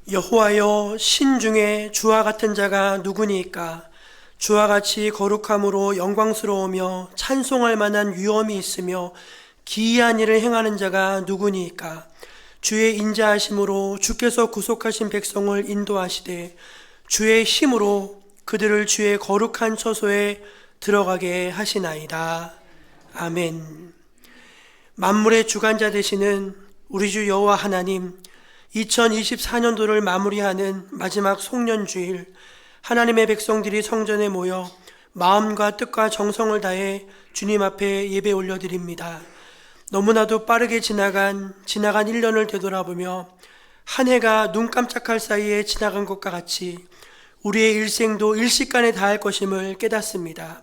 여호와여, 신중에 주와 같은 자가 누구니까? 주와 같이 거룩함으로 영광스러우며 찬송할 만한 위엄이 있으며 기이한 일을 행하는 자가 누구니까? 주의 인자하심으로 주께서 구속하신 백성을 인도하시되 주의 힘으로 그들을 주의 거룩한 처소에 들어가게 하시나이다. 아멘. 만물의 주관자 되시는 우리 주 여호와 하나님, 2024년도를 마무리하는 마지막 송년주일, 하나님의 백성들이 성전에 모여 마음과 뜻과 정성을 다해 주님 앞에 예배 올려드립니다. 너무나도 빠르게 지나간 1년을 되돌아보며 한 해가 눈 깜짝할 사이에 지나간 것과 같이 우리의 일생도 일시간에 다할 것임을 깨닫습니다.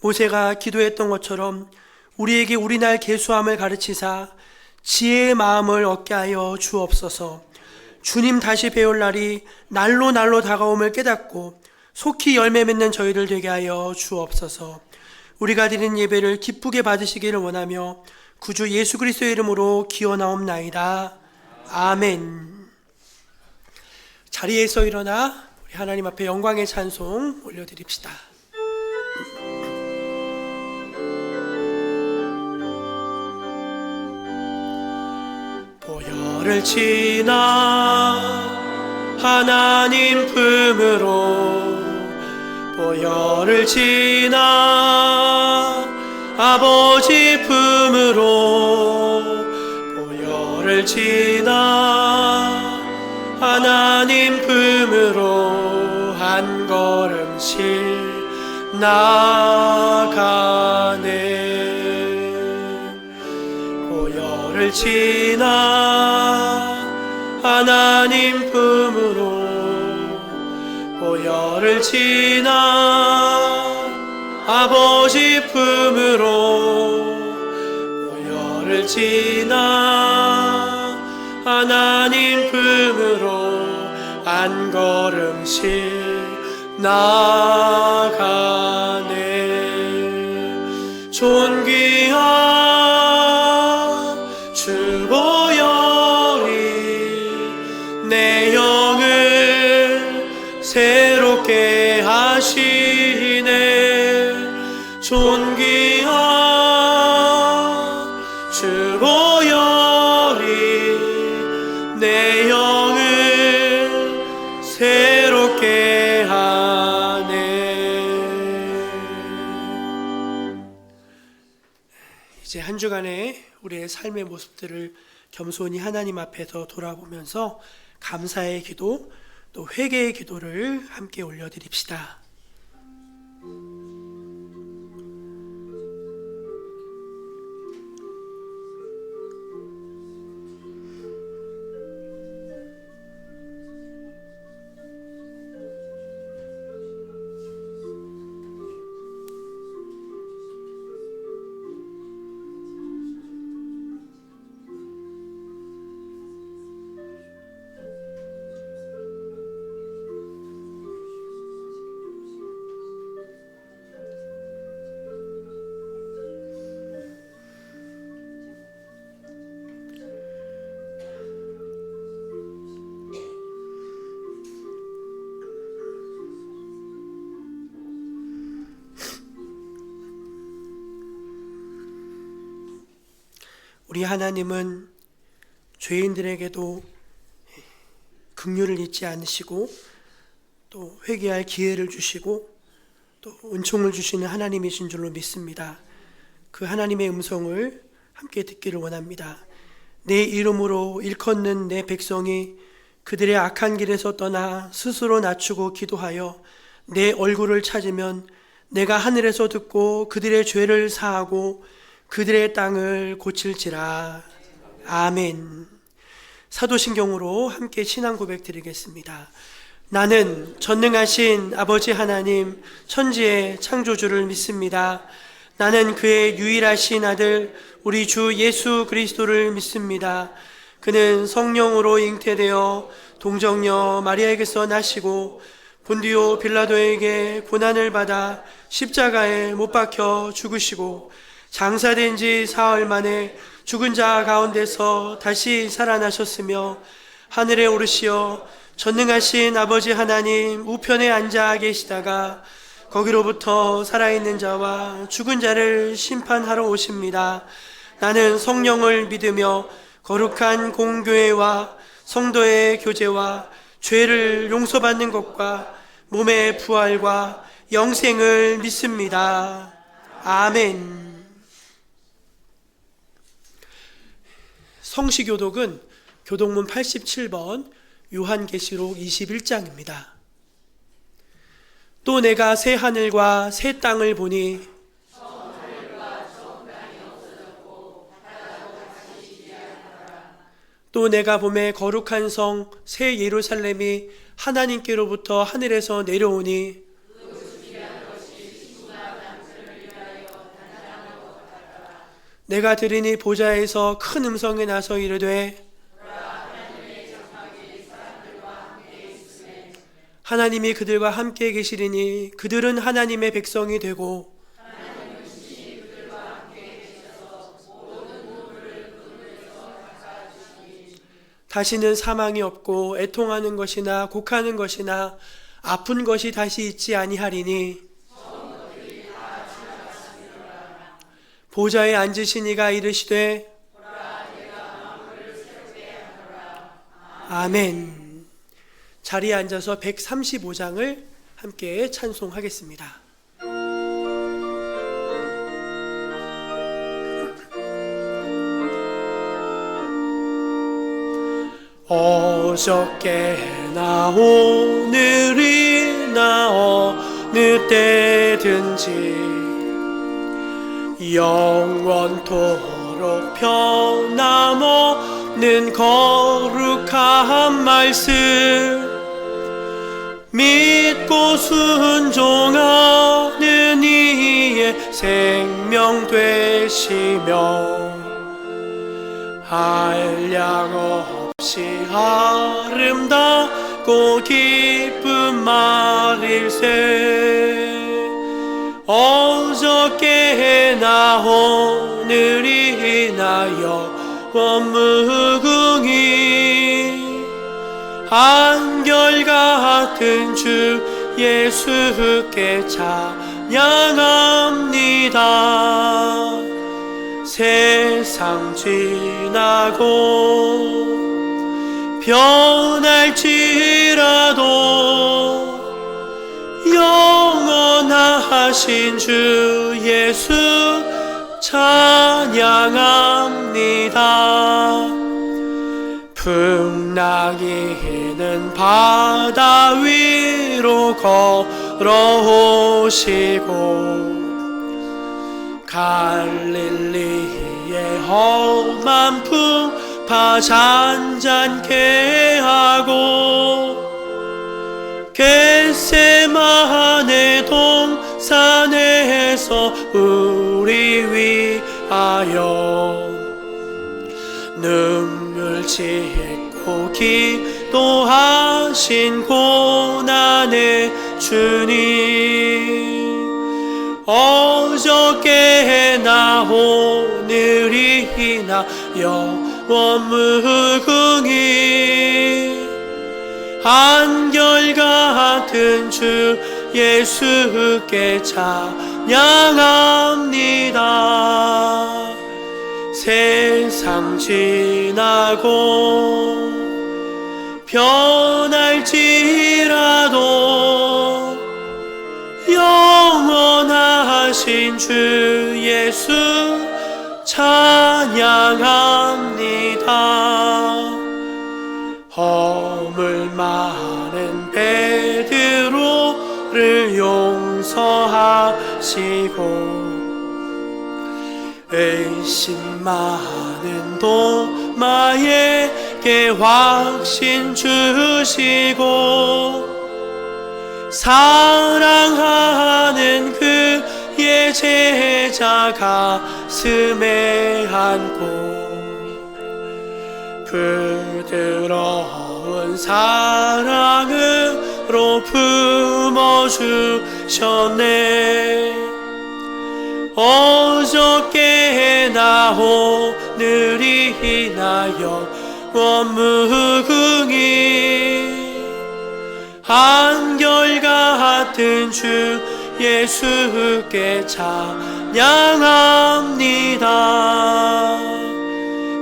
모세가 기도했던 것처럼 우리에게 우리날 계수함을 가르치사 지혜의 마음을 얻게 하여 주옵소서. 주님 다시 배울 날이 날로 다가옴을 깨닫고 속히 열매 맺는 저희를 되게 하여 주옵소서. 우리가 드린 예배를 기쁘게 받으시기를 원하며 구주 예수 그리스도의 이름으로 기원하옵나이다. 아멘. 자리에서 일어나 우리 하나님 앞에 영광의 찬송 올려드립시다. 보혈을 지나 하나님 품으로, 보혈을 지나 아버지 품으로, 보혈을 지나 하나님 품으로 한 걸음씩 나가네. 보혈을 지나 하나님 품으로, 보혈을 지나 아버지 품으로, 보혈을 지나 하나님 품으로 한 걸음씩 나가네. 존귀한 주 보혈이 내 영을 새롭게 하시네. 존귀한 주 보혈이 내 영을 새롭게 하네. 이제 한 주간의 우리의 삶의 모습들을 겸손히 하나님 앞에서 돌아보면서 감사의 기도, 또 회개의 기도를 함께 올려드립시다. 우리 하나님은 죄인들에게도 긍휼을 잊지 않으시고 또 회개할 기회를 주시고 또 은총을 주시는 하나님이신 줄로 믿습니다. 그 하나님의 음성을 함께 듣기를 원합니다. 내 이름으로 일컫는 내 백성이 그들의 악한 길에서 떠나 스스로 낮추고 기도하여 내 얼굴을 찾으면 내가 하늘에서 듣고 그들의 죄를 사하고 그들의 땅을 고칠지라. 아멘. 사도신경으로 함께 신앙 고백 드리겠습니다. 나는 전능하신 아버지 하나님 천지의 창조주를 믿습니다. 나는 그의 유일하신 아들 우리 주 예수 그리스도를 믿습니다. 그는 성령으로 잉태되어 동정녀 마리아에게서 나시고 본디오 빌라도에게 고난을 받아 십자가에 못 박혀 죽으시고 장사된 지 사흘 만에 죽은 자 가운데서 다시 살아나셨으며 하늘에 오르시어 전능하신 아버지 하나님 우편에 앉아 계시다가 거기로부터 살아있는 자와 죽은 자를 심판하러 오십니다. 나는 성령을 믿으며 거룩한 공교회와 성도의 교제와 죄를 용서받는 것과 몸의 부활과 영생을 믿습니다. 아멘. 성시교독은 교독문 87번 요한계시록 21장입니다. 또 내가 새 하늘과 새 땅을 보니 또 내가 보매 거룩한 성 새 예루살렘이 하나님께로부터 하늘에서 내려오니 내가 들으니 보좌에서 큰 음성이 나서 이르되 하나님이 그들과 함께 계시리니 그들은 하나님의 백성이 되고 다시는 사망이 없고 애통하는 것이나 곡하는 것이나 아픈 것이 다시 있지 아니하리니 보좌에 앉으신 이가 이르시되 아멘. 자리에 앉아서 135장을 함께 찬송하겠습니다. 어저께나 오늘이나 어느 때든지 영원토록 변함없는 거룩한 말씀 믿고 순종하는 이의 생명 되시며 한량 없이 아름답고 기쁜 말일세 어저께나 오늘이나 영원무궁히 한결같은 주 예수께 찬양합니다. 세상 지나고 변할지라도 영원하신 주 예수 찬양합니다. 풍랑이는 바다 위로 걸어오시고 갈릴리의 험한 풍파 잔잔케 하고 겟세마네 동산에서 우리 위하여 눈물 짓고 기도하신 고난의 주님 어저께나 오늘이나 영원무궁히 한결같은 주 예수께 찬양합니다. 세상 지나고 변할지라도 영원하신 주 예수 찬양합니다. 허물 많은 베드로를 용서하시고 의심 많은 도마에게 확신 주시고 사랑하는 그의 제자 가슴에 안고 부드러운 사랑으로 품어주셨네. 어저께나 오늘이나 영원무궁히 한결같은 주 예수께 찬양합니다.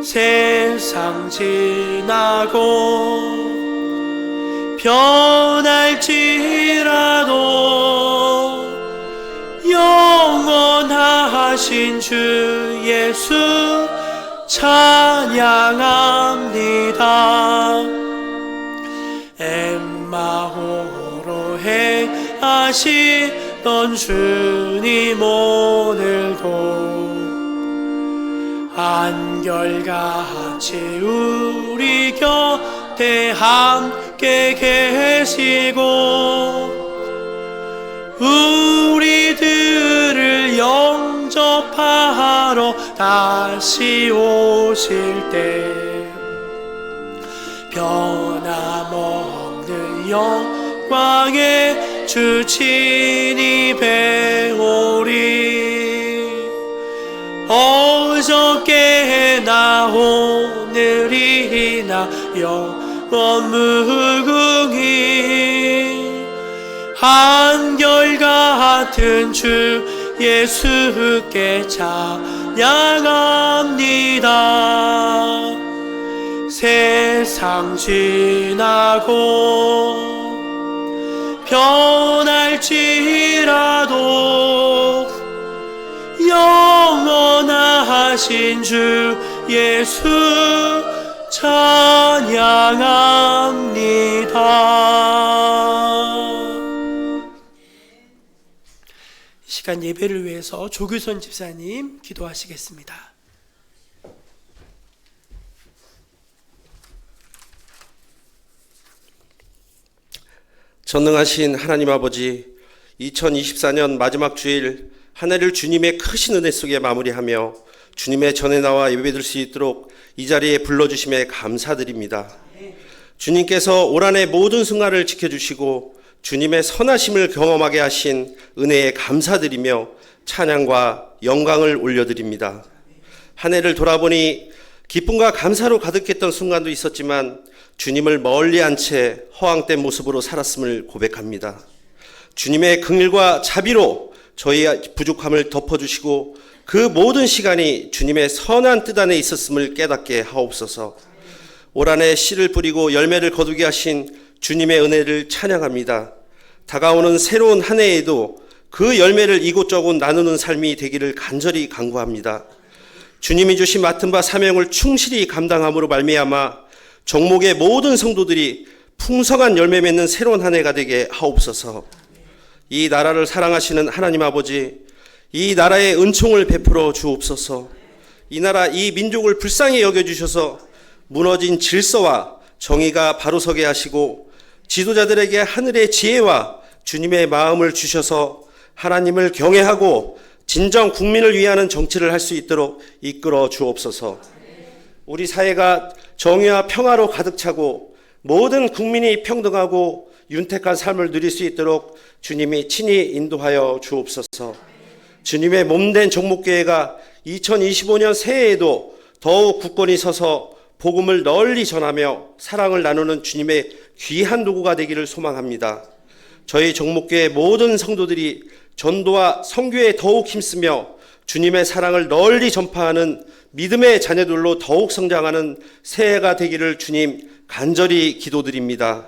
세상 지나고 변할지라도 영원하신 주 예수 찬양합니다. 엠마오로 행하시던 주님 오늘도 한결같이 우리 곁에 함께 계시고 우리들을 영접하러 다시 오실 때 변함없는 영광의 주 친히 배우리. 어저께나 오늘이나 영원 무궁히 한결같은 주 예수께 찬양합니다. 세상 지나고 변할지라도 영원하신 주 예수 찬양합니다. 이 시간 예배를 위해서 조규선 집사님 기도하시겠습니다. 전능하신 하나님 아버지, 2024년 마지막 주일 한 해를 주님의 크신 은혜 속에 마무리하며 주님의 전에 나와 예배드릴 수 있도록 이 자리에 불러주심에 감사드립니다. 주님께서 올 한 해 모든 순간을 지켜주시고 주님의 선하심을 경험하게 하신 은혜에 감사드리며 찬양과 영광을 올려드립니다. 한 해를 돌아보니 기쁨과 감사로 가득했던 순간도 있었지만 주님을 멀리 한 채 허황된 모습으로 살았음을 고백합니다. 주님의 긍휼과 자비로 저희의 부족함을 덮어주시고 그 모든 시간이 주님의 선한 뜻 안에 있었음을 깨닫게 하옵소서. 올 한 해 씨를 뿌리고 열매를 거두게 하신 주님의 은혜를 찬양합니다. 다가오는 새로운 한 해에도 그 열매를 이곳저곳 나누는 삶이 되기를 간절히 간구합니다. 주님이 주신 맡은 바 사명을 충실히 감당함으로 말미암아 정목의 모든 성도들이 풍성한 열매 맺는 새로운 한 해가 되게 하옵소서. 이 나라를 사랑하시는 하나님 아버지, 이 나라의 은총을 베풀어 주옵소서. 이 나라, 이 민족을 불쌍히 여겨주셔서 무너진 질서와 정의가 바로 서게 하시고 지도자들에게 하늘의 지혜와 주님의 마음을 주셔서 하나님을 경외하고 진정 국민을 위하는 정치를 할 수 있도록 이끌어 주옵소서. 우리 사회가 정의와 평화로 가득 차고 모든 국민이 평등하고 윤택한 삶을 누릴 수 있도록 주님이 친히 인도하여 주옵소서. 주님의 몸된 정목교회가 2025년 새해에도 더욱 굳건히 서서 복음을 널리 전하며 사랑을 나누는 주님의 귀한 도구가 되기를 소망합니다. 저희 정목교회 모든 성도들이 전도와 선교에 더욱 힘쓰며 주님의 사랑을 널리 전파하는 믿음의 자녀들로 더욱 성장하는 새해가 되기를 주님 간절히 기도드립니다.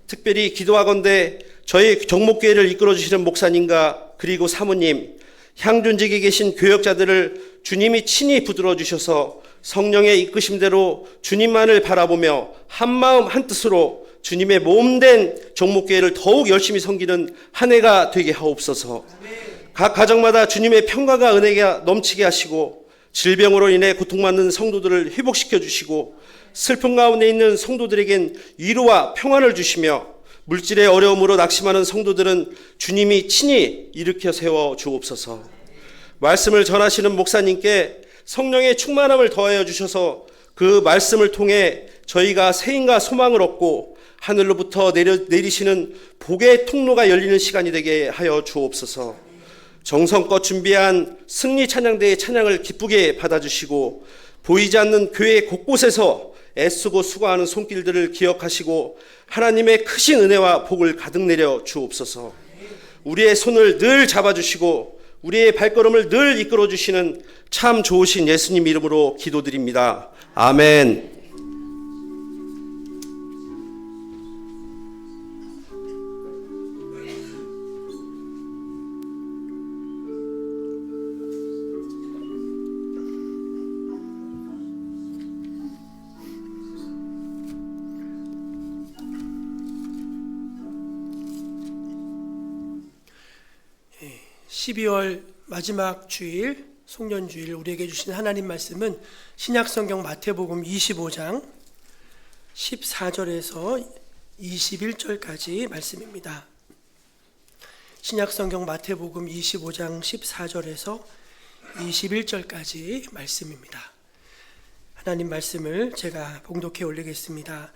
특별히 기도하건대 저희 정목교회를 이끌어주시는 목사님과 그리고 사모님, 향존직에 계신 교역자들을 주님이 친히 붙들어 주셔서 성령의 이끄심대로 주님만을 바라보며 한마음 한뜻으로 주님의 몸된 정목교회를 더욱 열심히 섬기는 한 해가 되게 하옵소서. 각 가정마다 주님의 평강과 은혜가 넘치게 하시고 질병으로 인해 고통받는 성도들을 회복시켜 주시고 슬픔 가운데 있는 성도들에겐 위로와 평안을 주시며 물질의 어려움으로 낙심하는 성도들은 주님이 친히 일으켜 세워 주옵소서. 말씀을 전하시는 목사님께 성령의 충만함을 더하여 주셔서 그 말씀을 통해 저희가 세임과 소망을 얻고 하늘로부터 내리시는 복의 통로가 열리는 시간이 되게 하여 주옵소서. 정성껏 준비한 승리 찬양대의 찬양을 기쁘게 받아주시고 보이지 않는 교회 곳곳에서 애쓰고 수고하는 손길들을 기억하시고 하나님의 크신 은혜와 복을 가득 내려 주옵소서. 우리의 손을 늘 잡아주시고 우리의 발걸음을 늘 이끌어 주시는 참 좋으신 예수님 이름으로 기도드립니다. 아멘. 예, 12월 마지막 주일, 송년주일 우리에게 주신 하나님 말씀은 신약성경 마태복음 25장 14절에서 21절까지 말씀입니다. 신약성경 마태복음 25장 14절에서 21절까지 말씀입니다. 하나님 말씀을 제가 봉독해 올리겠습니다.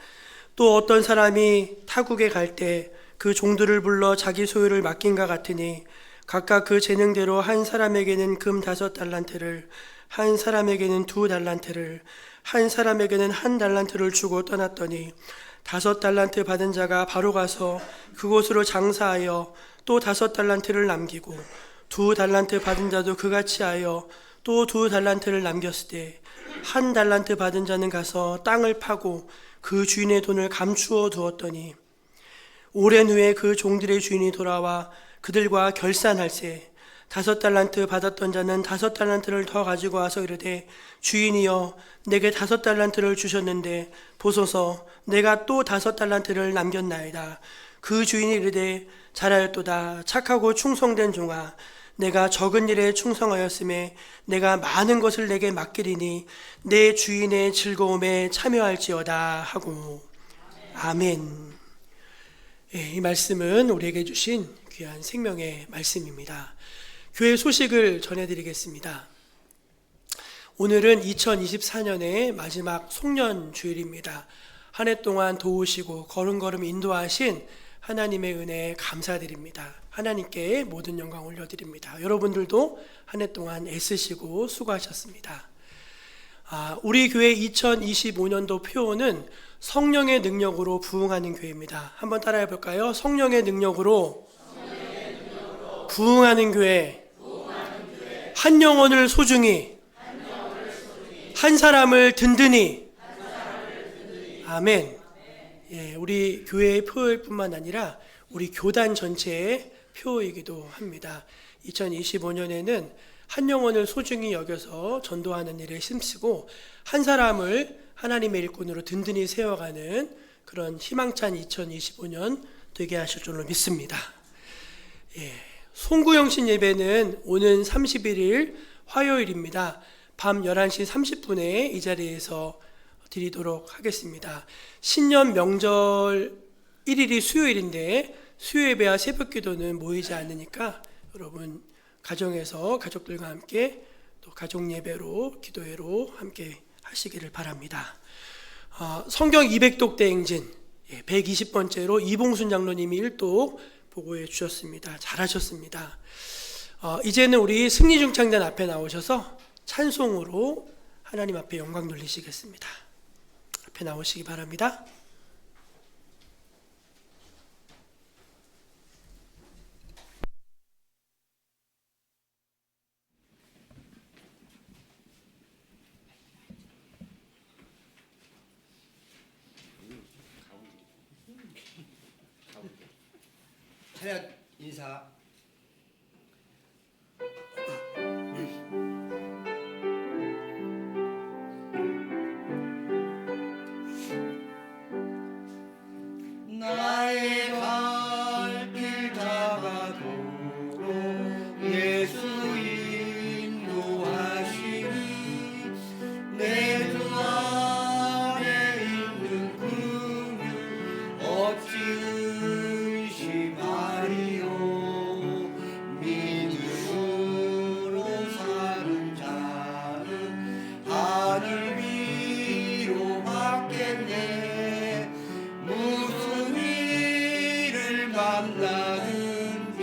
또 어떤 사람이 타국에 갈 때 그 종들을 불러 자기 소유를 맡긴가 같으니 각각 그 재능대로 한 사람에게는 금 5달란트를, 한 사람에게는 2달란트를, 한 사람에게는 1달란트를 주고 떠났더니 5달란트 받은 자가 바로 가서 그곳으로 장사하여 또 5달란트를 남기고 2달란트 받은 자도 그같이 하여 또 2달란트를 남겼을 때 1달란트 받은 자는 가서 땅을 파고 그 주인의 돈을 감추어 두었더니 오랜 후에 그 종들의 주인이 돌아와 그들과 결산할세 5달란트 받았던 자는 5달란트를 더 가지고 와서 이르되 주인이여 내게 5달란트를 주셨는데 보소서 내가 또 5달란트를 남겼나이다. 그 주인이 이르되 잘하였도다. 착하고 충성된 종아, 내가 적은 일에 충성하였음에 내가 많은 것을 내게 맡기리니 내 주인의 즐거움에 참여할지어다 하고. 아멘. 예, 이 말씀은 우리에게 주신 귀한 생명의 말씀입니다. 교회 소식을 전해드리겠습니다. 오늘은 2024년의 마지막 송년주일입니다. 한 해 동안 도우시고 걸음걸음 인도하신 하나님의 은혜에 감사드립니다. 하나님께 모든 영광 올려드립니다. 여러분들도 한 해 동안 애쓰시고 수고하셨습니다. 우리 교회 2025년도 표어는 성령의 능력으로 부흥하는 교회입니다. 한번 따라해 볼까요? 성령의 능력으로 부흥하는 교회. 한 영혼을 소중히, 한 사람을 든든히. 아멘. 예, 우리 교회의 표어일 뿐만 아니라 우리 교단 전체의 표어이기도 합니다. 2025년에는 한 영혼을 소중히 여겨서 전도하는 일에 힘쓰고 한 사람을 하나님의 일꾼으로 든든히 세워가는 그런 희망찬 2025년 되게 하실 줄로 믿습니다. 예, 송구영신 예배는 오는 31일 화요일입니다. 밤 11시 30분에 이 자리에서 드리도록 하겠습니다. 신년 명절 1일이 수요일인데 수요 예배와 새벽 기도는 모이지 않으니까 여러분 가정에서 가족들과 함께 또 가족 예배로 기도회로 함께 하시기를 바랍니다. 성경 200독 대행진 120번째로 이봉순 장로님이 1독 보고해 주셨습니다. 잘하셨습니다. 이제는 우리 승리중창단 앞에 나오셔서 찬송으로 하나님 앞에 영광 돌리시겠습니다. 앞에 나오시기 바랍니다. 차렷 인사. 나의 갈 길 다가도록 예수 인도하시니 내 주 안에 있는 긍휼 어찌 의심하리요. 믿음으로 사는 자는 하늘 위로 받겠네. 무슨 일을 만나든지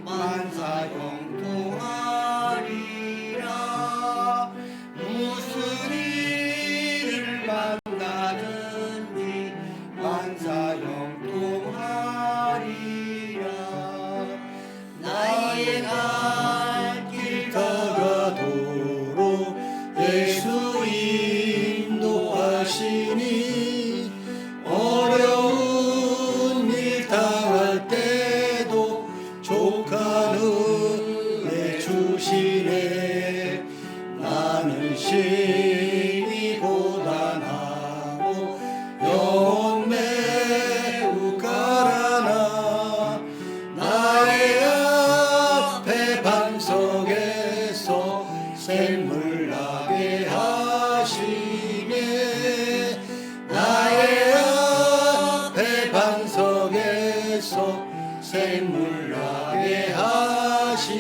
만사형통하리라. 무슨 일을 만나 샘물 나게 하시네.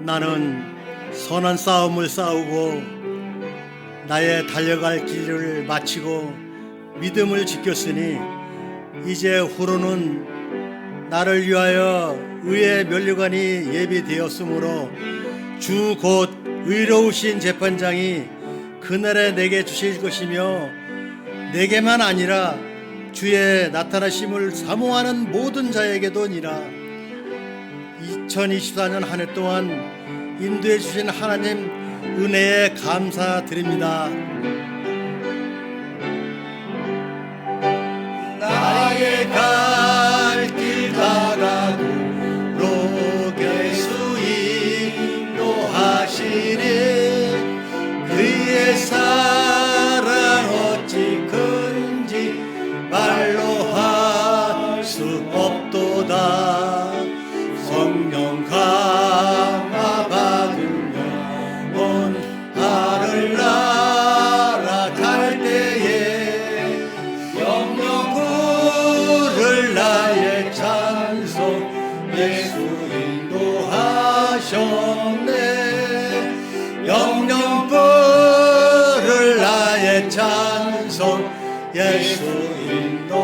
나는 선한 싸움을 싸우고 나의 달려갈 길을 마치고 믿음을 지켰으니 이제 후로는 나를 위하여 의의 면류관이 예비되었으므로 주 곧 의로우신 재판장이 그날에 내게 주실 것이며 내게만 아니라 주의 나타나심을 사모하는 모든 자에게도니라. 2024년 한 해 동안 인도해 주신 하나님 은혜에 감사드립니다. 나의 갈 길 다가도록 예수 인도하시네. 그의 사랑 어찌 큰지 말로 할 수 없도다. 성령 감화 받으며 온 하늘 날아갈 때에 영영 부를 나의 찬송 예수 인도하셨네. 영영 부를 나의 찬송 예수 인도하셨네.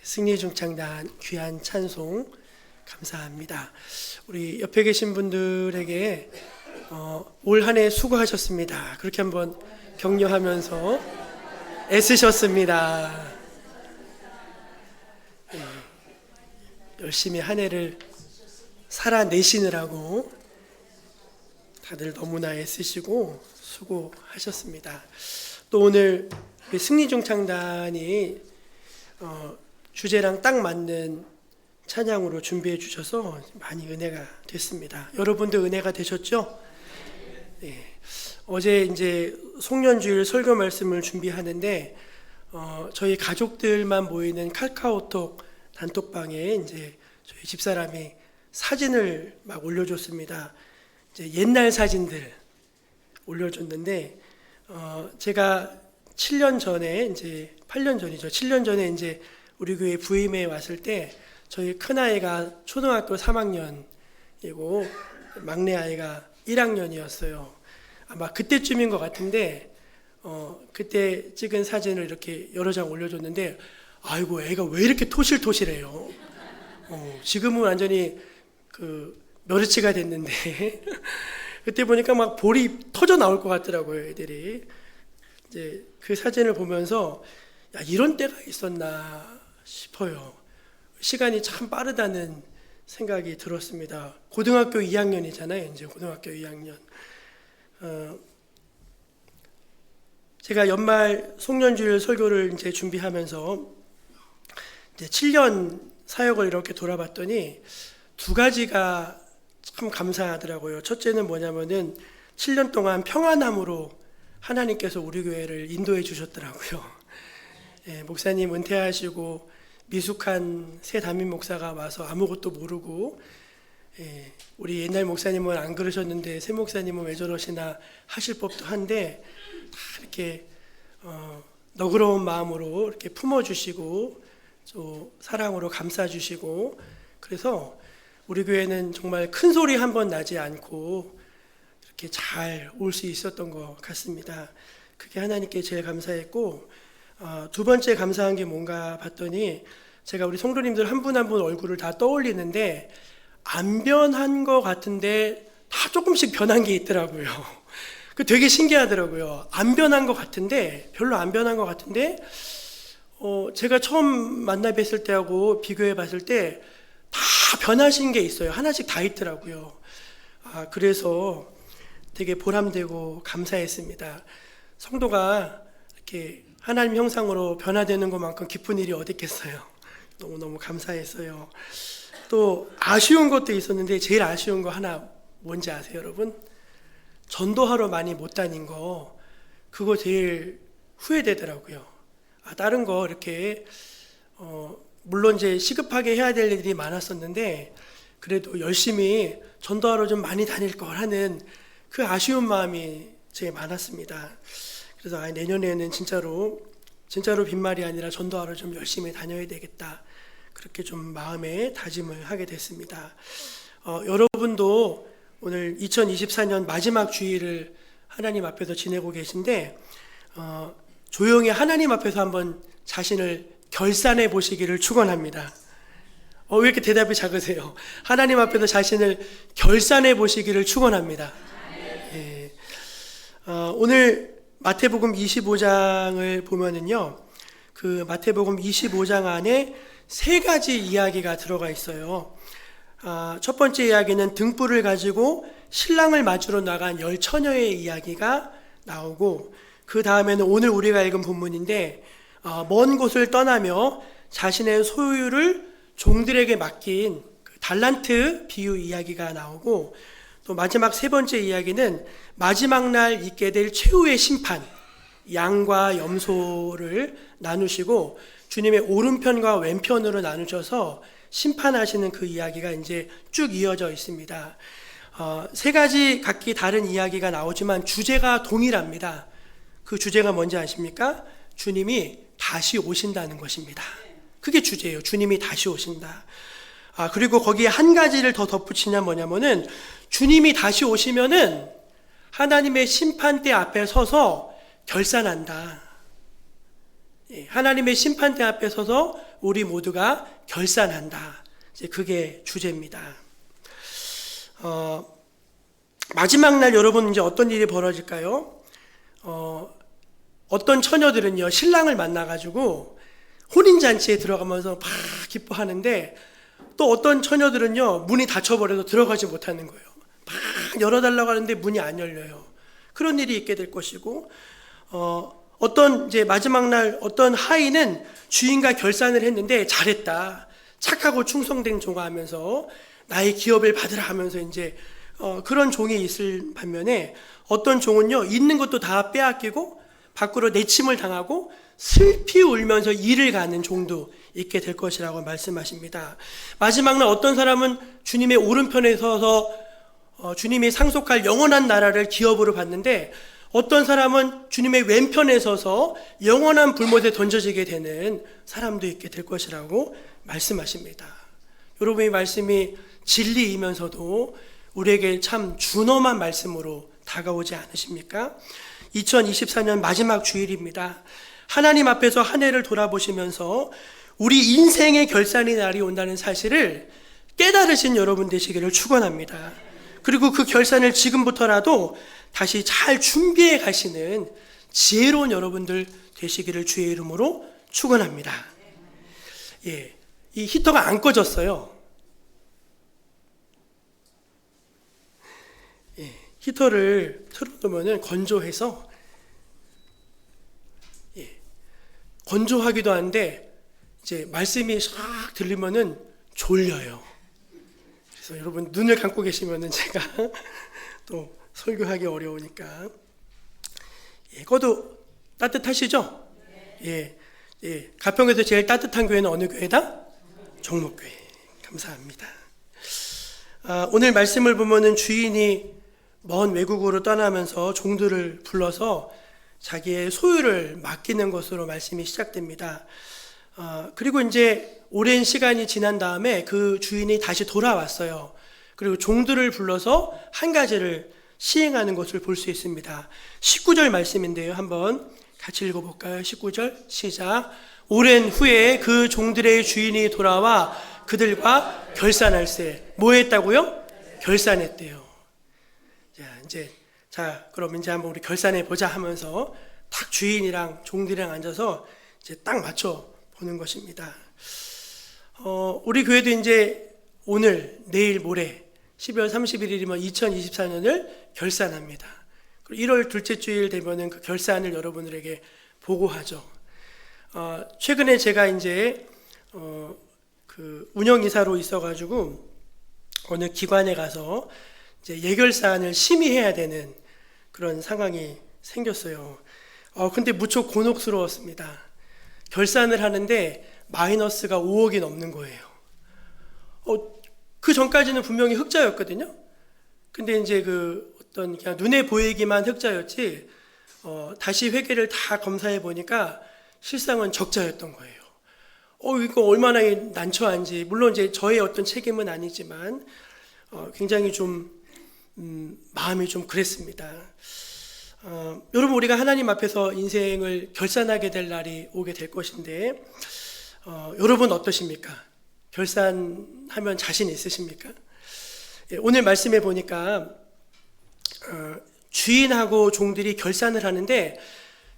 승리중창단 귀한 찬송 감사합니다. 우리 옆에 계신 분들에게 올 한 해 수고하셨습니다. 그렇게 한번 격려하면서 애쓰셨습니다. 열심히 한 해를 살아내시느라고 다들 너무나 애쓰시고 수고하셨습니다. 또 오늘 우리 승리중창단이 주제랑 딱 맞는 찬양으로 준비해 주셔서 많이 은혜가 됐습니다. 여러분도 은혜가 되셨죠? 네. 어제 이제 송년주일 설교 말씀을 준비하는데 저희 가족들만 모이는 카카오톡 단톡방에 이제 저희 집사람이 사진을 막 올려줬습니다. 이제 옛날 사진들 올려줬는데 제가 7년 전에 이제 8년 전이죠. 7년 전에 이제 우리 교회 부임에 왔을 때 저희 큰 아이가 초등학교 3학년이고 막내 아이가 1학년이었어요. 아마 그때쯤인 것 같은데 그때 찍은 사진을 이렇게 여러 장 올려줬는데 아이고 애가 왜 이렇게 토실토실해요. 지금은 완전히 그 멸치가 됐는데 그때 보니까 막 볼이 터져 나올 것 같더라고요, 애들이. 이제 그 사진을 보면서 야, 이런 때가 있었나 싶어요. 시간이 참 빠르다는 생각이 들었습니다. 고등학교 2학년이잖아요. 이제 고등학교 2학년. 제가 연말 송년주일 설교를 이제 준비하면서 이제 7년 사역을 이렇게 돌아봤더니 두 가지가 참 감사하더라고요. 첫째는 뭐냐면은 7년 동안 평안함으로 하나님께서 우리 교회를 인도해 주셨더라고요. 예, 목사님 은퇴하시고 미숙한 새 담임 목사가 와서 아무것도 모르고 우리 옛날 목사님은 안 그러셨는데 새 목사님은 왜 저러시나 하실 법도 한데 다 이렇게 너그러운 마음으로 이렇게 품어주시고 또 사랑으로 감싸주시고 그래서 우리 교회는 정말 큰 소리 한 번 나지 않고 이렇게 잘 올 수 있었던 것 같습니다. 그게 하나님께 제일 감사했고 두 번째 감사한 게 뭔가 봤더니 제가 우리 성도님들 한 분 한 분 얼굴을 다 떠올리는데 안 변한 것 같은데 다 조금씩 변한 게 있더라고요. 그 되게 신기하더라고요. 안 변한 것 같은데 별로 안 변한 것 같은데 제가 처음 만나 뵀을 때하고 비교해 봤을 때 다 변하신 게 있어요. 하나씩 다 있더라고요. 그래서 되게 보람되고 감사했습니다. 성도가 이렇게 하나님 형상으로 변화되는 것만큼 기쁜 일이 어디 있겠어요. 너무너무 감사했어요. 또 아쉬운 것도 있었는데 제일 아쉬운 거 하나 뭔지 아세요, 여러분? 전도하러 많이 못 다닌 거, 그거 제일 후회되더라고요. 다른 거 이렇게 물론 이제 시급하게 해야 될 일이 많았었는데 그래도 열심히 전도하러 좀 많이 다닐 걸 하는 그 아쉬운 마음이 제일 많았습니다. 그래서 내년에는 진짜로 빈말이 아니라 전도하러 좀 열심히 다녀야 되겠다, 그렇게 좀 마음에 다짐을 하게 됐습니다. 여러분도 오늘 2024년 마지막 주일을 하나님 앞에서 지내고 계신데 조용히 하나님 앞에서 한번 자신을 결산해 보시기를 축원합니다. 왜 이렇게 대답이 작으세요? 하나님 앞에서 자신을 결산해 보시기를 축원합니다. 예. 오늘 마태복음 25장을 보면은요, 그 마태복음 25장 안에 세 가지 이야기가 들어가 있어요. 첫 번째 이야기는 등불을 가지고 신랑을 맞으러 나간 10처녀의 이야기가 나오고, 그 다음에는 오늘 우리가 읽은 본문인데 먼 곳을 떠나며 자신의 소유를 종들에게 맡긴 그 달란트 비유 이야기가 나오고, 또 마지막 세 번째 이야기는 마지막 날 있게 될 최후의 심판, 양과 염소를 나누시고 주님의 오른편과 왼편으로 나누셔서 심판하시는 그 이야기가 이제 쭉 이어져 있습니다. 세 가지 각기 다른 이야기가 나오지만 주제가 동일합니다. 그 주제가 뭔지 아십니까? 주님이 다시 오신다는 것입니다. 그게 주제예요. 주님이 다시 오신다. 그리고 거기에 한 가지를 더 덧붙이냐 뭐냐면은 주님이 다시 오시면은 하나님의 심판대 앞에 서서 결산한다. 하나님의 심판대 앞에 서서 우리 모두가 결산한다. 이제 그게 주제입니다. 마지막 날 여러분 이제 어떤 일이 벌어질까요? 어떤 처녀들은요, 신랑을 만나가지고 혼인잔치에 들어가면서 막 기뻐하는데, 또 어떤 처녀들은요, 문이 닫혀버려서 들어가지 못하는 거예요. 막 열어달라고 하는데 문이 안 열려요. 그런 일이 있게 될 것이고, 어떤 이제 마지막 날 어떤 하인은 주인과 결산을 했는데 잘했다, 착하고 충성된 종아 하면서 나의 기업을 받으라 하면서 이제 그런 종이 있을 반면에 어떤 종은요, 있는 것도 다 빼앗기고 밖으로 내침을 당하고 슬피 울면서 일을 가는 종도 있게 될 것이라고 말씀하십니다. 마지막 날 어떤 사람은 주님의 오른편에 서서 주님이 상속할 영원한 나라를 기업으로 받는데, 어떤 사람은 주님의 왼편에 서서 영원한 불못에 던져지게 되는 사람도 있게 될 것이라고 말씀하십니다. 여러분, 이 말씀이 진리이면서도 우리에게 참 준엄한 말씀으로 다가오지 않으십니까? 2024년 마지막 주일입니다. 하나님 앞에서 한 해를 돌아보시면서 우리 인생의 결산의 날이 온다는 사실을 깨달으신 여러분 되시기를 축원합니다. 그리고 그 결산을 지금부터라도 다시 잘 준비해 가시는 지혜로운 여러분들 되시기를 주의 이름으로 축원합니다. 예, 이 히터가 안 꺼졌어요. 예, 히터를 틀어놓으면 건조해서, 건조하기도 한데 이제 말씀이 싹 들리면은 졸려요. 그래서 여러분 눈을 감고 계시면은 제가 또 설교하기 어려우니까. 꺼도 따뜻하시죠? 예. 가평에서 제일 따뜻한 교회는 어느 교회다? 종목교회. 감사합니다. 오늘 말씀을 보면은 주인이 먼 외국으로 떠나면서 종들을 불러서 자기의 소유를 맡기는 것으로 말씀이 시작됩니다. 그리고 이제 오랜 시간이 지난 다음에 그 주인이 다시 돌아왔어요. 그리고 종들을 불러서 한 가지를 시행하는 것을 볼 수 있습니다. 19절 말씀인데요. 한번 같이 읽어볼까요? 19절 시작. 오랜 후에 그 종들의 주인이 돌아와 그들과 결산할세. 뭐 했다고요? 결산했대요. 그럼 이제 한번 우리 결산해 보자 하면서 딱 주인이랑 종들이랑 앉아서 이제 딱 맞춰 보는 것입니다. 우리 교회도 이제 오늘, 내일, 모레 12월 31일이면 2024년을 결산합니다. 그리고 1월 둘째 주일 되면은 그 결산을 여러분들에게 보고하죠. 최근에 제가 이제 그 운영이사로 있어가지고 어느 기관에 가서 이제 예결사안을 심의해야 되는 그런 상황이 생겼어요. 근데 무척 곤혹스러웠습니다. 결산을 하는데 마이너스가 5억이 넘는 거예요. 그 전까지는 분명히 흑자였거든요. 근데 이제 그 어떤 그냥 눈에 보이기만 흑자였지, 다시 회계를 다 검사해 보니까 실상은 적자였던 거예요. 이거 얼마나 난처한지, 물론 이제 저의 어떤 책임은 아니지만, 굉장히 좀, 마음이 좀 그랬습니다. 여러분, 우리가 하나님 앞에서 인생을 결산하게 될 날이 오게 될 것인데, 여러분 어떠십니까? 결산하면 자신 있으십니까? 오늘 말씀해 보니까 주인하고 종들이 결산을 하는데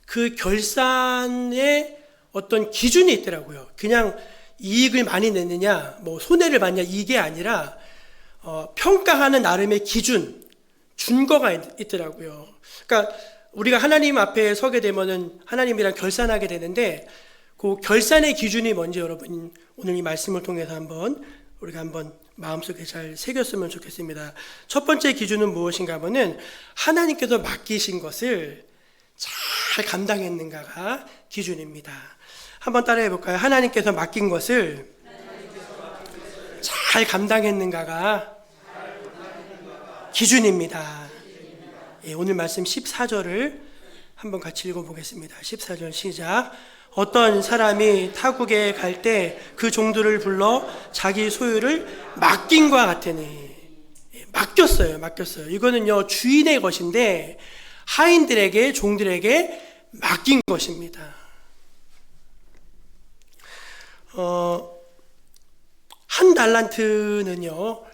그 결산에 어떤 기준이 있더라고요. 그냥 이익을 많이 냈느냐, 뭐 손해를 봤냐, 이게 아니라 평가하는 나름의 기준, 준거가 있더라고요. 그러니까 우리가 하나님 앞에 서게 되면은 하나님이랑 결산하게 되는데 그 결산의 기준이 뭔지 여러분 오늘 이 말씀을 통해서 우리가 한번 마음속에 잘 새겼으면 좋겠습니다. 첫 번째 기준은 무엇인가 하면은 하나님께서 맡기신 것을 잘 감당했는가가 기준입니다. 한번 따라해 볼까요? 하나님께서 맡긴 것을 잘 감당했는가가 기준입니다. 오늘 말씀 14절을 한번 같이 읽어보겠습니다. 14절 시작. 어떤 사람이 타국에 갈 때 그 종들을 불러 자기 소유를 맡긴과 같으니. 맡겼어요. 이거는요 주인의 것인데 하인들에게, 종들에게 맡긴 것입니다. 한 달란트는요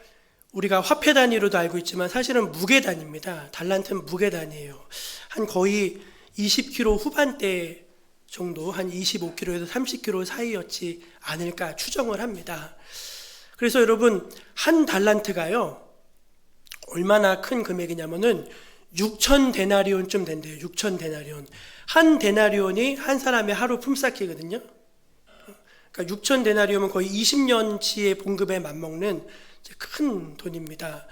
우리가 화폐 단위로도 알고 있지만 사실은 무게 단위입니다. 달란트는 무게 단위예요. 한 거의 20kg 후반대 정도, 한 25kg에서 30kg 사이였지 않을까 추정을 합니다. 그래서 여러분 한 달란트가요 얼마나 큰 금액이냐면은 6천 데나리온쯤 된대요. 6천 데나리온. 한 데나리온이 한 사람의 하루 품삯이거든요. 그러니까 6천 데나리온은 거의 20년치의 봉급에 맞먹는 큰 돈입니다.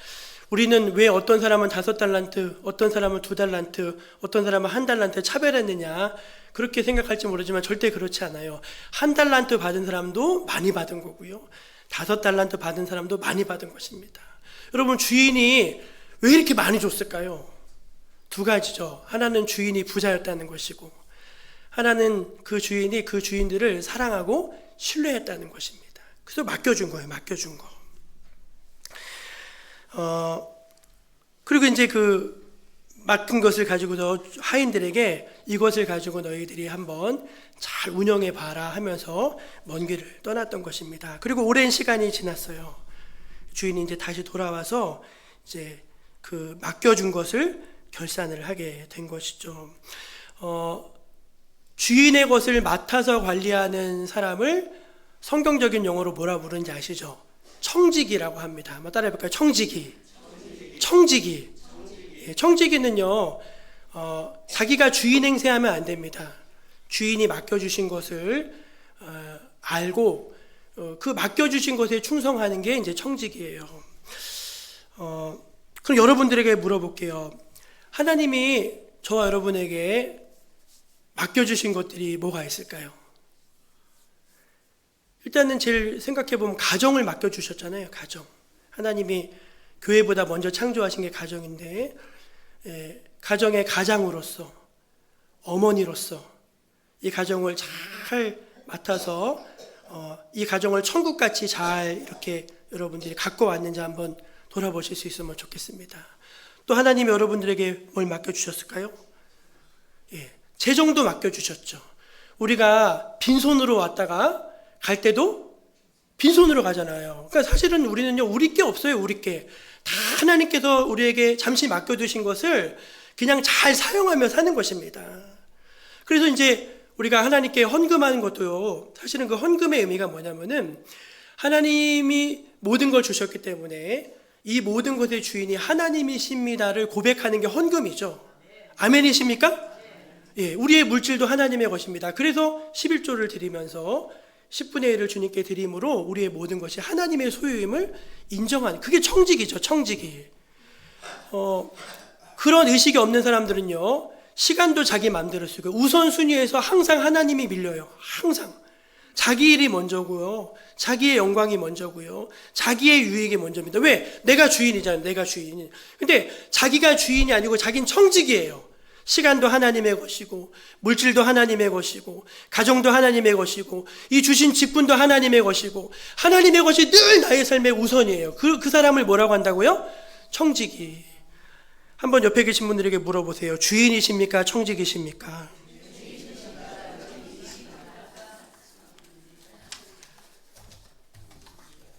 우리는 왜 어떤 사람은 5달란트, 어떤 사람은 2달란트, 어떤 사람은 1달란트 차별했느냐 그렇게 생각할지 모르지만 절대 그렇지 않아요. 1달란트 받은 사람도 많이 받은 거고요. 5달란트 받은 사람도 많이 받은 것입니다. 여러분 주인이 왜 이렇게 많이 줬을까요? 두 가지죠. 하나는 주인이 부자였다는 것이고 하나는 그 주인이 그 주인들을 사랑하고 신뢰했다는 것입니다. 그래서 맡겨준 거예요. 맡겨준 거. 그리고 이제 그 맡은 것을 가지고서 하인들에게 이것을 가지고 너희들이 한번 잘 운영해 봐라 하면서 먼 길을 떠났던 것입니다. 그리고 오랜 시간이 지났어요. 주인이 이제 다시 돌아와서 이제 그 맡겨준 것을 결산을 하게 된 것이죠. 주인의 것을 맡아서 관리하는 사람을 성경적인 용어로 뭐라 부르는지 아시죠? 청지기라고 합니다. 한번 따라해 볼까요? 청지기. 청지기는요, 자기가 주인 행세하면 안 됩니다. 주인이 맡겨주신 것을 알고 그 맡겨주신 것에 충성하는 게 이제 청지기예요. 그럼 여러분들에게 물어볼게요. 하나님이 저와 여러분에게 맡겨주신 것들이 뭐가 있을까요? 일단은 제일 생각해보면 가정을 맡겨주셨잖아요. 가정. 하나님이 교회보다 먼저 창조하신 게 가정인데 가정의 가장으로서 어머니로서 이 가정을 잘 맡아서 이 가정을 천국같이 잘 이렇게 여러분들이 갖고 왔는지 한번 돌아보실 수 있으면 좋겠습니다. 또 하나님이 여러분들에게 뭘 맡겨주셨을까요? 재정도 맡겨주셨죠. 우리가 빈손으로 왔다가 갈 때도 빈손으로 가잖아요. 그러니까 사실은 우리는요, 우리 게 없어요, 우리 게. 다 하나님께서 우리에게 잠시 맡겨두신 것을 그냥 잘 사용하며 사는 것입니다. 그래서 이제 우리가 하나님께 헌금하는 것도요, 사실은 그 헌금의 의미가 뭐냐면은 하나님이 모든 걸 주셨기 때문에 이 모든 것의 주인이 하나님이십니다를 고백하는 게 헌금이죠. 아멘이십니까? 예, 우리의 물질도 하나님의 것입니다. 그래서 11조를 드리면서 10분의 1을 주님께 드림으로 우리의 모든 것이 하나님의 소유임을 인정하는, 그게 청직이죠. 청직이. 그런 의식이 없는 사람들은요, 시간도 자기 마음대로 쓰고 우선순위에서 항상 하나님이 밀려요. 항상 자기 일이 먼저고요, 자기의 영광이 먼저고요, 자기의 유익이 먼저입니다. 왜? 내가 주인이잖아요. 내가 주인. 근데 자기가 주인이 아니고 자기는 청직이에요. 시간도 하나님의 것이고, 물질도 하나님의 것이고, 가정도 하나님의 것이고, 이 주신 직분도 하나님의 것이고, 하나님의 것이 늘 나의 삶의 우선이에요. 그 사람을 뭐라고 한다고요? 청직이. 한번 옆에 계신 분들에게 물어보세요. 주인이십니까? 청직이십니까?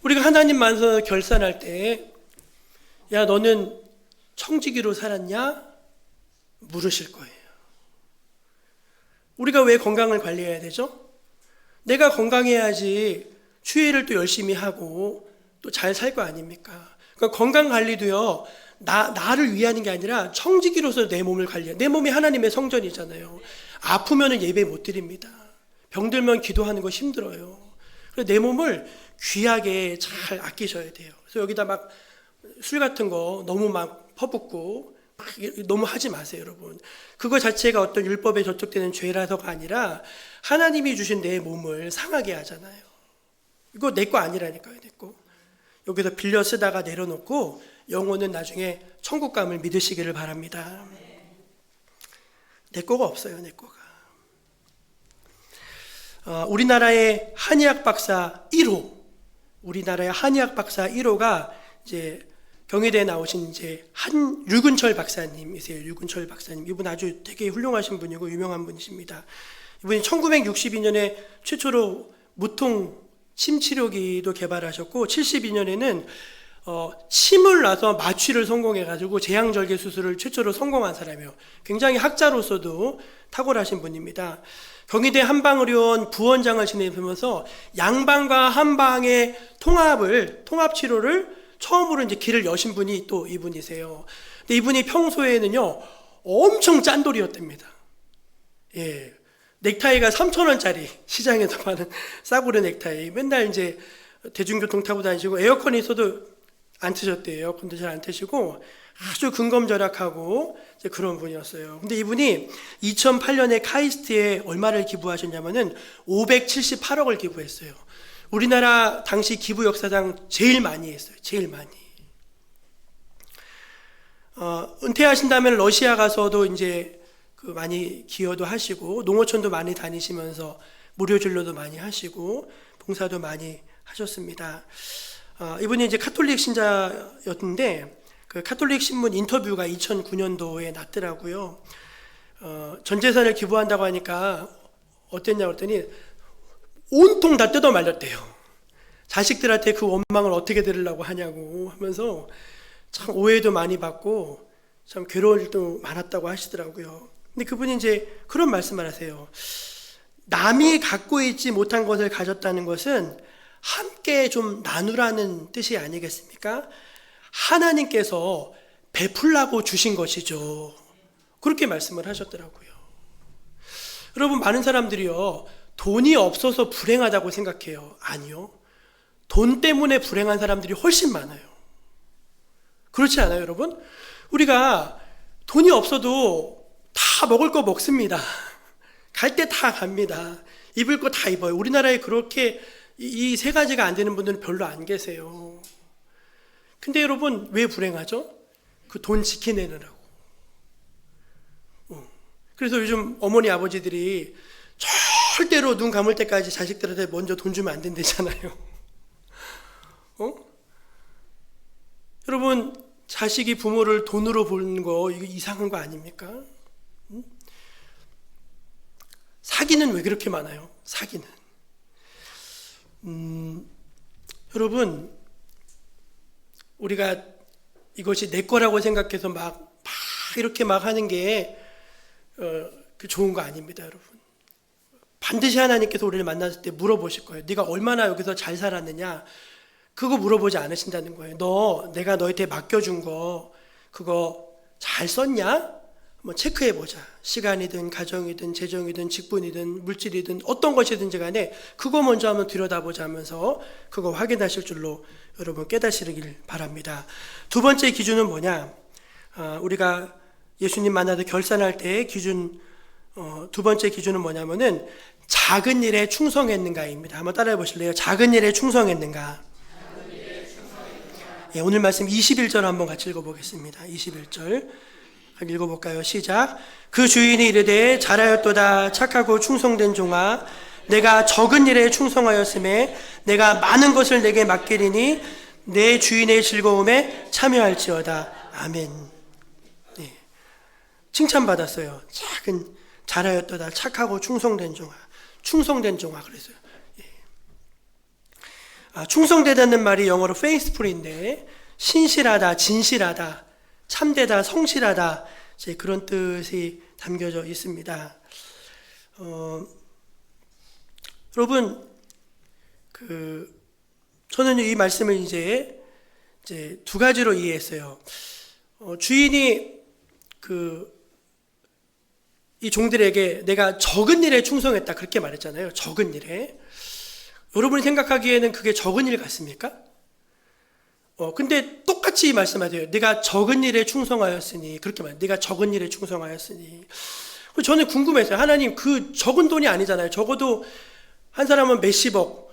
우리가 하나님 만나서 결산할 때, 야, 너는 청지기로 살았냐? 물으실 거예요. 우리가 왜 건강을 관리해야 되죠? 내가 건강해야지 추위를 또 열심히 하고 또 잘 살 거 아닙니까? 그러니까 건강 관리도요, 나를 위하는 게 아니라 청지기로서 내 몸을 관리해. 내 몸이 하나님의 성전이잖아요. 아프면 예배 못 드립니다. 병들면 기도하는 거 힘들어요. 그래서 내 몸을 귀하게 잘 아끼셔야 돼요. 그래서 여기다 막 술 같은 거 너무 막 퍼붓고 너무 하지 마세요, 여러분. 그거 자체가 어떤 율법에 저촉되는 죄라서가 아니라 하나님이 주신 내 몸을 상하게 하잖아요. 이거 내 거 아니라니까요, 내 거. 여기서 빌려 쓰다가 내려놓고 영혼은 나중에 천국 감을 믿으시기를 바랍니다. 내 거가 없어요, 내 거가. 우리나라의 한의학 박사 1호, 우리나라의 한의학 박사 1호가 이제 경희대에 나오신 이제 류근철 박사님이세요. 류근철 박사님. 이분 아주 되게 훌륭하신 분이고 유명한 분이십니다. 이분이 1962년에 최초로 무통 침 치료기도 개발하셨고, 72년에는 침을 놔서 마취를 성공해가지고 제왕절개 수술을 최초로 성공한 사람이에요. 굉장히 학자로서도 탁월하신 분입니다. 경희대 한방의료원 부원장을 지내면서 양방과 한방의 통합 치료를 처음으로 이제 길을 여신 분이 또 이분이세요. 근데 이분이 평소에는요, 엄청 짠돌이었답니다. 예. 넥타이가 3,000원짜리, 시장에서 파는 싸구려 넥타이. 맨날 이제 대중교통 타고 다니시고, 에어컨이 있어도 안 트셨대요. 에어컨도 잘 안 트시고, 아주 근검절약하고 이제 그런 분이었어요. 근데 이분이 2008년에 카이스트에 얼마를 기부하셨냐면은 578억을 기부했어요. 우리나라 당시 기부 역사상 제일 많이 했어요. 제일 많이. 은퇴하신다면 러시아 가서도 이제 많이 기여도 하시고, 농어촌도 많이 다니시면서 무료 진료도 많이 하시고, 봉사도 많이 하셨습니다. 이분이 이제 카톨릭 신자였는데, 그 카톨릭 신문 인터뷰가 2009년도에 났더라고요. 전 재산을 기부한다고 하니까 어땠냐고 그랬더니 온통 다 뜯어 말렸대요. 자식들한테 그 원망을 어떻게 들으려고 하냐고 하면서 참 오해도 많이 받고 참 괴로울 일도 많았다고 하시더라고요. 근데 그분이 이제 그런 말씀을 하세요. 남이 갖고 있지 못한 것을 가졌다는 것은 함께 좀 나누라는 뜻이 아니겠습니까? 하나님께서 베풀라고 주신 것이죠. 그렇게 말씀을 하셨더라고요. 여러분, 많은 사람들이요, 돈이 없어서 불행하다고 생각해요. 아니요. 돈 때문에 불행한 사람들이 훨씬 많아요. 그렇지 않아요, 여러분? 우리가 돈이 없어도 다 먹을 거 먹습니다. 갈 때 다 갑니다. 입을 거 다 입어요. 우리나라에 그렇게 이 세 가지가 안 되는 분들은 별로 안 계세요. 근데 여러분, 왜 불행하죠? 그 돈 지켜내느라고. 그래서 요즘 어머니 아버지들이 절대로 눈 감을 때까지 자식들한테 먼저 돈 주면 안 된다잖아요. 여러분, 자식이 부모를 돈으로 보는 거 이거 이상한 거 아닙니까? 사기는 왜 그렇게 많아요? 사기는. 여러분, 우리가 이것이 내 거라고 생각해서 막 이렇게 막 하는 게 좋은 거 아닙니다, 여러분. 반드시 하나님께서 우리를 만났을 때 물어보실 거예요. 네가 얼마나 여기서 잘 살았느냐? 그거 물어보지 않으신다는 거예요. 내가 너한테 맡겨준 거 그거 잘 썼냐? 뭐 체크해 보자. 시간이든 가정이든 재정이든 직분이든 물질이든 어떤 것이든지 간에 그거 먼저 한번 들여다보자 하면서 그거 확인하실 줄로 여러분 깨닫으시길 바랍니다. 두 번째 기준은 뭐냐? 우리가 예수님 만나서 결산할 때의 기준, 두 번째 기준은 뭐냐면은 작은 일에 충성했는가입니다. 한번 따라해 보실래요? 작은 일에 충성했는가? 예, 오늘 말씀 21절 한번 같이 읽어보겠습니다. 21절 읽어볼까요? 시작. 그 주인이 이르되 잘하였도다 착하고 충성된 종아, 내가 적은 일에 충성하였음에 내가 많은 것을 내게 맡기리니 내 주인의 즐거움에 참여할지어다. 아멘. 네. 칭찬받았어요. 잘하였도다 착하고 충성된 종아. 충성된 종아 그랬어요. 예. 충성되다는 말이 영어로 faithful인데 신실하다, 진실하다, 참되다, 성실하다, 이제 그런 뜻이 담겨져 있습니다. 여러분, 저는 이 말씀을 이제 두 가지로 이해했어요. 주인이 이 종들에게 내가 적은 일에 충성했다 그렇게 말했잖아요. 적은 일에. 여러분이 생각하기에는 그게 적은 일 같습니까? 근데 똑같이 말씀하세요. 내가 적은 일에 충성하였으니 그렇게 말해요. 내가 적은 일에 충성하였으니. 저는 궁금했어요. 하나님 그 적은 돈이 아니잖아요. 적어도 한 사람은 몇십억,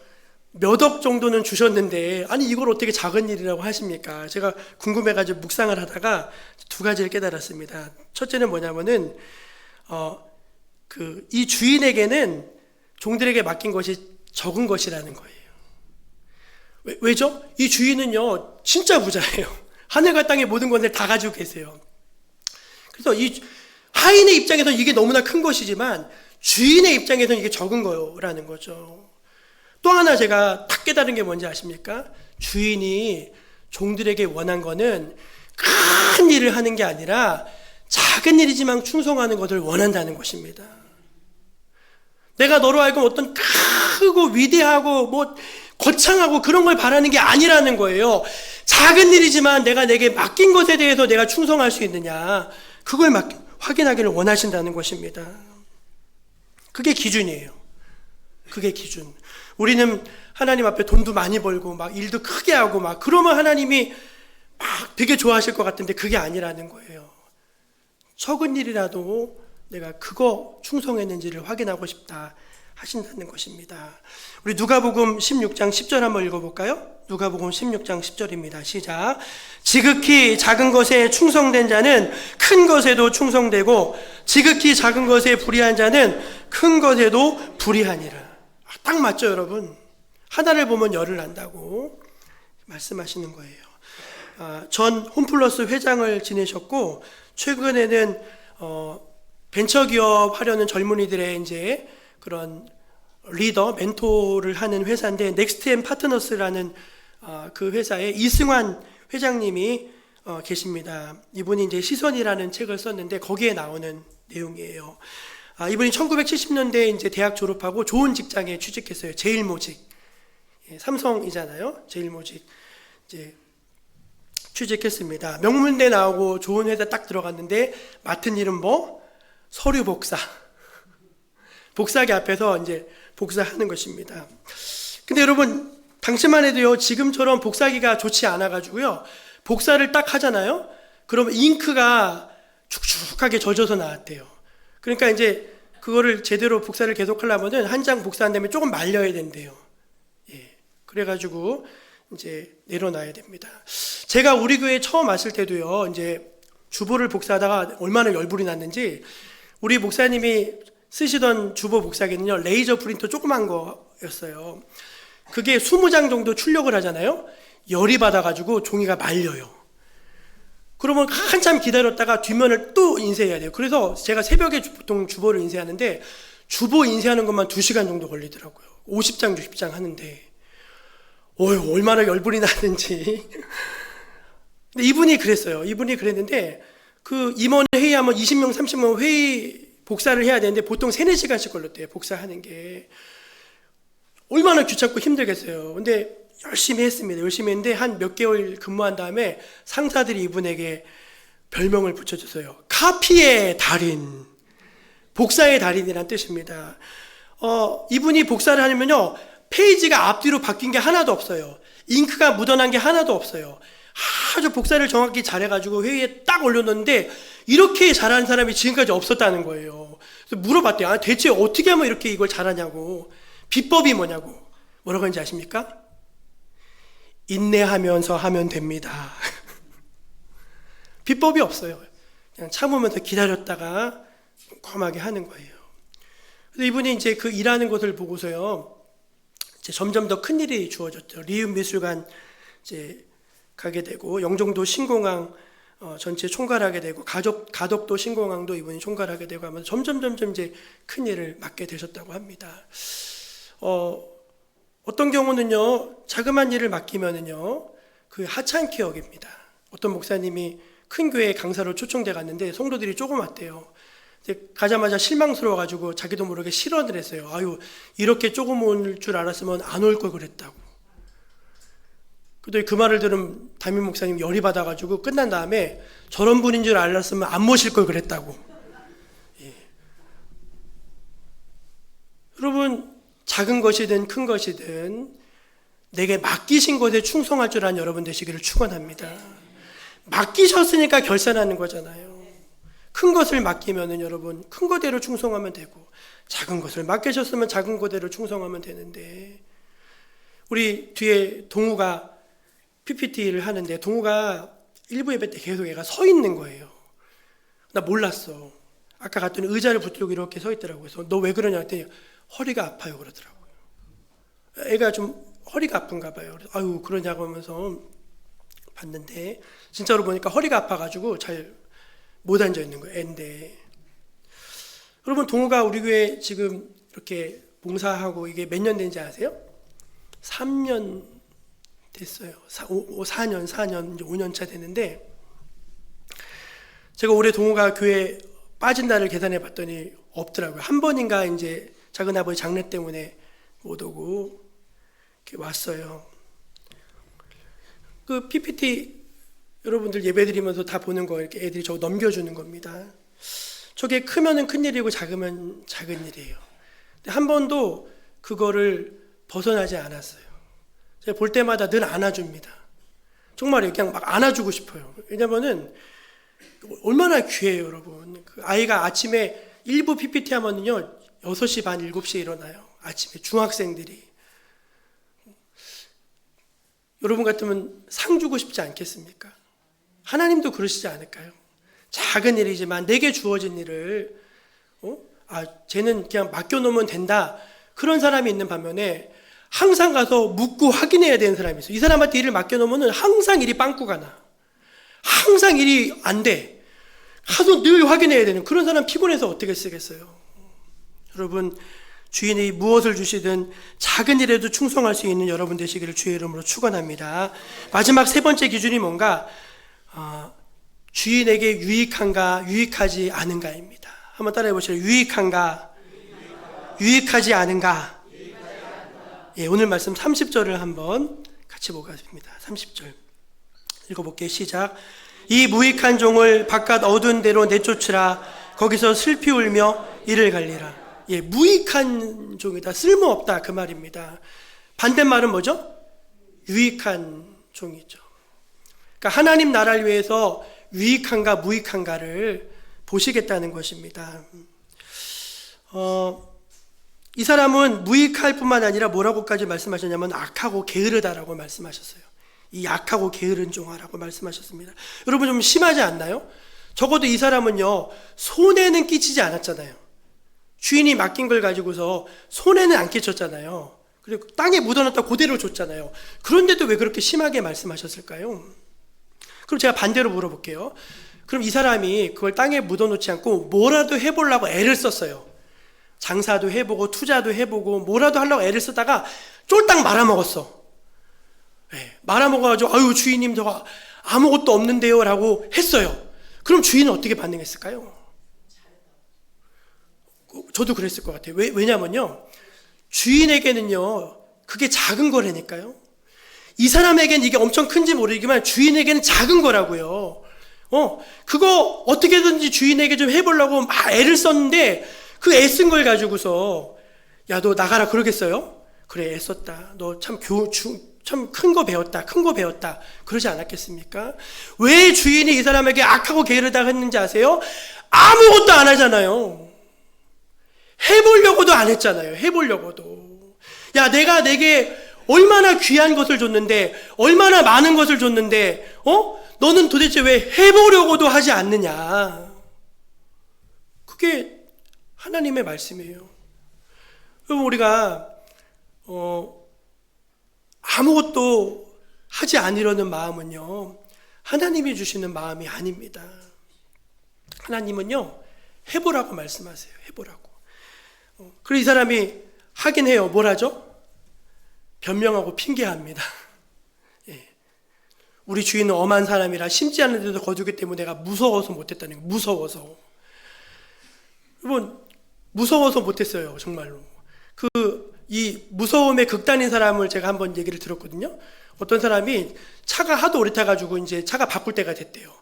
몇 억 정도는 주셨는데 아니 이걸 어떻게 작은 일이라고 하십니까? 제가 궁금해가지고 묵상을 하다가 두 가지를 깨달았습니다. 첫째는 뭐냐면은 이 주인에게는 종들에게 맡긴 것이 적은 것이라는 거예요. 왜죠? 이 주인은요 진짜 부자예요. 하늘과 땅의 모든 것을 다 가지고 계세요. 그래서 이 하인의 입장에서는 이게 너무나 큰 것이지만 주인의 입장에서는 이게 적은 거라는 거죠. 또 하나 제가 딱 깨달은 게 뭔지 아십니까? 주인이 종들에게 원한 거는 큰 일을 하는 게 아니라 작은 일이지만 충성하는 것을 원한다는 것입니다. 내가 너로 하여금 어떤 크고 위대하고 뭐 거창하고 그런 걸 바라는 게 아니라는 거예요. 작은 일이지만 내게 맡긴 것에 대해서 내가 충성할 수 있느냐, 그걸 확인하기를 원하신다는 것입니다. 그게 기준이에요. 그게 기준. 우리는 하나님 앞에 돈도 많이 벌고 막 일도 크게 하고 막 그러면 하나님이 막 되게 좋아하실 것 같은데 그게 아니라는 거예요. 적은 일이라도 내가 그거 충성했는지를 확인하고 싶다 하신다는 것입니다. 우리 누가복음 16장 10절 한번 읽어볼까요? 누가복음 16장 10절입니다. 시작. 지극히 작은 것에 충성된 자는 큰 것에도 충성되고 지극히 작은 것에 불의한 자는 큰 것에도 불의하니라. 딱 맞죠, 여러분? 하나를 보면 열을 난다고 말씀하시는 거예요. 전 홈플러스 회장을 지내셨고 최근에는 벤처기업 하려는 젊은이들의 이제 그런 리더, 멘토를 하는 회사인데 넥스트앤 파트너스라는 그 회사에 이승환 회장님이 계십니다. 이분이 이제 시선이라는 책을 썼는데 거기에 나오는 내용이에요. 이분이 1970년대에 이제 대학 졸업하고 좋은 직장에 취직했어요. 제일모직. 삼성이잖아요. 제일모직. 이제 취직했습니다. 명문대 나오고 좋은 회사 딱 들어갔는데 맡은 일은 뭐? 서류 복사. 복사기 앞에서 이제 복사하는 것입니다. 근데 여러분, 당시만 해도요, 지금처럼 복사기가 좋지 않아가지고요, 복사를 딱 하잖아요? 그러면 잉크가 축축하게 젖어서 나왔대요. 그러니까 이제 그거를 제대로 복사를 계속 하려면은 한 장 복사한 다음에 조금 말려야 된대요. 예. 그래가지고 이제 내려놔야 됩니다. 제가 우리 교회 처음 왔을 때도요, 이제 주보를 복사하다가 얼마나 열불이 났는지, 우리 목사님이 쓰시던 주보 복사기는요, 레이저 프린터 조그만 거였어요. 그게 20장 정도 출력을 하잖아요. 열이 받아가지고 종이가 말려요. 그러면 한참 기다렸다가 뒷면을 또 인쇄해야 돼요. 그래서 제가 새벽에 보통 주보를 인쇄하는데 주보 인쇄하는 것만 2시간 정도 걸리더라고요. 50장, 60장 하는데 얼마나 열불이 나는지. 근데 이분이 그랬어요. 이분이 그랬는데 그 임원 회의하면 20명, 30명 회의 복사를 해야 되는데 보통 3-4시간씩 걸렸대요. 복사하는 게. 얼마나 귀찮고 힘들겠어요. 근데 열심히 했습니다. 열심히 했는데 한 몇 개월 근무한 다음에 상사들이 이분에게 별명을 붙여줬어요. 카피의 달인, 복사의 달인이란 뜻입니다. 이분이 복사를 하면요, 페이지가 앞뒤로 바뀐 게 하나도 없어요. 잉크가 묻어난 게 하나도 없어요. 아주 복사를 정확히 잘해가지고 회의에 딱 올려놓는데 이렇게 잘하는 사람이 지금까지 없었다는 거예요. 그래서 물어봤대요. 아, 대체 어떻게 하면 이렇게 이걸 잘하냐고. 비법이 뭐냐고. 뭐라고 하는지 아십니까? 인내하면서 하면 됩니다. 비법이 없어요. 그냥 참으면서 기다렸다가 꼼꼼하게 하는 거예요. 그래서 이분이 이제 그 일하는 것을 보고서요, 이제 점점 더 큰 일이 주어졌죠. 리움 미술관 이제 가게 되고, 영종도 신공항 전체 총괄하게 되고, 가덕도 신공항도 이분이 총괄하게 되고 하면서 점점 이제 큰 일을 맡게 되셨다고 합니다. 어떤 경우는요, 자그마한 일을 맡기면은요, 그 하찮게 여깁니다. 어떤 목사님이 큰 교회 강사로 초청돼 갔는데 성도들이 조금 왔대요. 가자마자 실망스러워가지고 자기도 모르게 실언을 했어요. 아유, 이렇게 조금 올 줄 알았으면 안 올 걸 그랬다고. 그 말을 들은 담임 목사님 열이 받아가지고 끝난 다음에 저런 분인 줄 알았으면 안 모실 걸 그랬다고. 예. 여러분, 작은 것이든 큰 것이든 내게 맡기신 것에 충성할 줄 아는 여러분 되시기를 축원합니다. 맡기셨으니까 결산하는 거잖아요. 큰 것을 맡기면은 여러분 큰 거대로 충성하면 되고, 작은 것을 맡기셨으면 작은 거대로 충성하면 되는데, 우리 뒤에 동우가 PPT를 하는데 동우가 일부 예배 때 계속 얘가 서 있는 거예요. 나 몰랐어. 아까 갔더니 의자를 붙들고 이렇게 서 있더라고요. 그래서 너 왜 그러냐 했더니 허리가 아파요 그러더라고요. 애가 좀 허리가 아픈가 봐요. 그래서 아유 그러냐고 하면서 봤는데 진짜로 보니까 허리가 아파가지고 잘 못 앉아 있는 거예요. 애인데. 여러분, 동우가 우리 교회 지금 이렇게 봉사하고 이게 몇 년 된지 아세요? 3년 됐어요. 4년 이제 5년 차 되는데, 제가 올해 동우가 교회 빠진 날을 계산해 봤더니 없더라고요. 한 번인가 이제 작은 아버지 장례 때문에 못 오고 이렇게 왔어요. 그 PPT 여러분들 예배 드리면서 다 보는 거 이렇게 애들이 저거 넘겨주는 겁니다. 저게 크면은 큰 일이고 작으면 작은 일이에요. 근데 한 번도 그거를 벗어나지 않았어요. 제가 볼 때마다 늘 안아줍니다. 정말 그냥 막 안아주고 싶어요. 왜냐면은 얼마나 귀해요, 여러분. 그 아이가 아침에 일부 PPT 하면은요 6시 반, 7시에 일어나요. 아침에 중학생들이. 여러분 같으면 상 주고 싶지 않겠습니까? 하나님도 그러시지 않을까요? 작은 일이지만 내게 주어진 일을 쟤는 그냥 맡겨놓으면 된다, 그런 사람이 있는 반면에 항상 가서 묻고 확인해야 되는 사람이 있어요. 이 사람한테 일을 맡겨놓으면 항상 일이 빵꾸가 나, 항상 일이 안 돼, 가서 늘 확인해야 되는 그런 사람 피곤해서 어떻게 쓰겠어요? 여러분, 주인이 무엇을 주시든 작은 일에도 충성할 수 있는 여러분 되시기를 주의 이름으로 축원합니다. 마지막 세 번째 기준이 뭔가? 주인에게 유익한가 유익하지 않은가입니다. 한번 따라해 보시죠. 유익한가 유익하지 않은가. 예, 오늘 말씀 30절을 한번 같이 보겠습니다. 30절 읽어볼게요. 시작. 이 무익한 종을 바깥 어두운 데로 내쫓으라. 거기서 슬피 울며 이를 갈리라. 예, 무익한 종이다, 쓸모없다, 그 말입니다. 반대말은 뭐죠? 유익한 종이죠. 그러니까 하나님 나라를 위해서 유익한가 무익한가를 보시겠다는 것입니다. 이 사람은 무익할 뿐만 아니라 뭐라고까지 말씀하셨냐면 악하고 게으르다라고 말씀하셨어요. 이 악하고 게으른 종아라고 말씀하셨습니다. 여러분, 좀 심하지 않나요? 적어도 이 사람은요 손해는 끼치지 않았잖아요. 주인이 맡긴 걸 가지고서 손해는 안 끼쳤잖아요. 그리고 땅에 묻어놨다 그대로 줬잖아요. 그런데도 왜 그렇게 심하게 말씀하셨을까요? 그럼 제가 반대로 물어볼게요. 그럼 이 사람이 그걸 땅에 묻어놓지 않고 뭐라도 해보려고 애를 썼어요. 장사도 해보고 투자도 해보고 뭐라도 하려고 애를 쓰다가 쫄딱 말아먹었어. 네, 말아먹어가지고 아유 주인님 저거 아무것도 없는데요 라고 했어요. 그럼 주인은 어떻게 반응했을까요? 저도 그랬을 것 같아요. 왜냐면요 주인에게는요 그게 작은 거라니까요. 이 사람에게는 이게 엄청 큰지 모르지만 주인에게는 작은 거라고요. 그거 어떻게든지 주인에게 좀 해보려고 막 애를 썼는데 그 애쓴 걸 가지고서 야, 너 나가라 그러겠어요? 그래, 애썼다. 너 참 참 큰 거 배웠다. 큰 거 배웠다. 그러지 않았겠습니까? 왜 주인이 이 사람에게 악하고 게으르다 했는지 아세요? 아무것도 안 하잖아요. 해보려고도 안 했잖아요. 해보려고도. 야, 내가 내게 얼마나 귀한 것을 줬는데, 얼마나 많은 것을 줬는데, 너는 도대체 왜 해보려고도 하지 않느냐? 그게 하나님의 말씀이에요. 여러분, 우리가 아무것도 하지 않으려는 마음은요, 하나님이 주시는 마음이 아닙니다. 하나님은요, 해보라고 말씀하세요. 해보라고. 그리고 이 사람이 하긴 해요. 뭘 하죠? 변명하고 핑계합니다. 예. 우리 주인은 엄한 사람이라 심지 않은 데도 거두기 때문에 내가 무서워서 못했다는 거예요. 무서워서. 여러분, 무서워서 못했어요. 정말로. 이 무서움의 극단인 사람을 제가 한번 얘기를 들었거든요. 어떤 사람이 차가 하도 오래 타가지고 이제 차가 바꿀 때가 됐대요.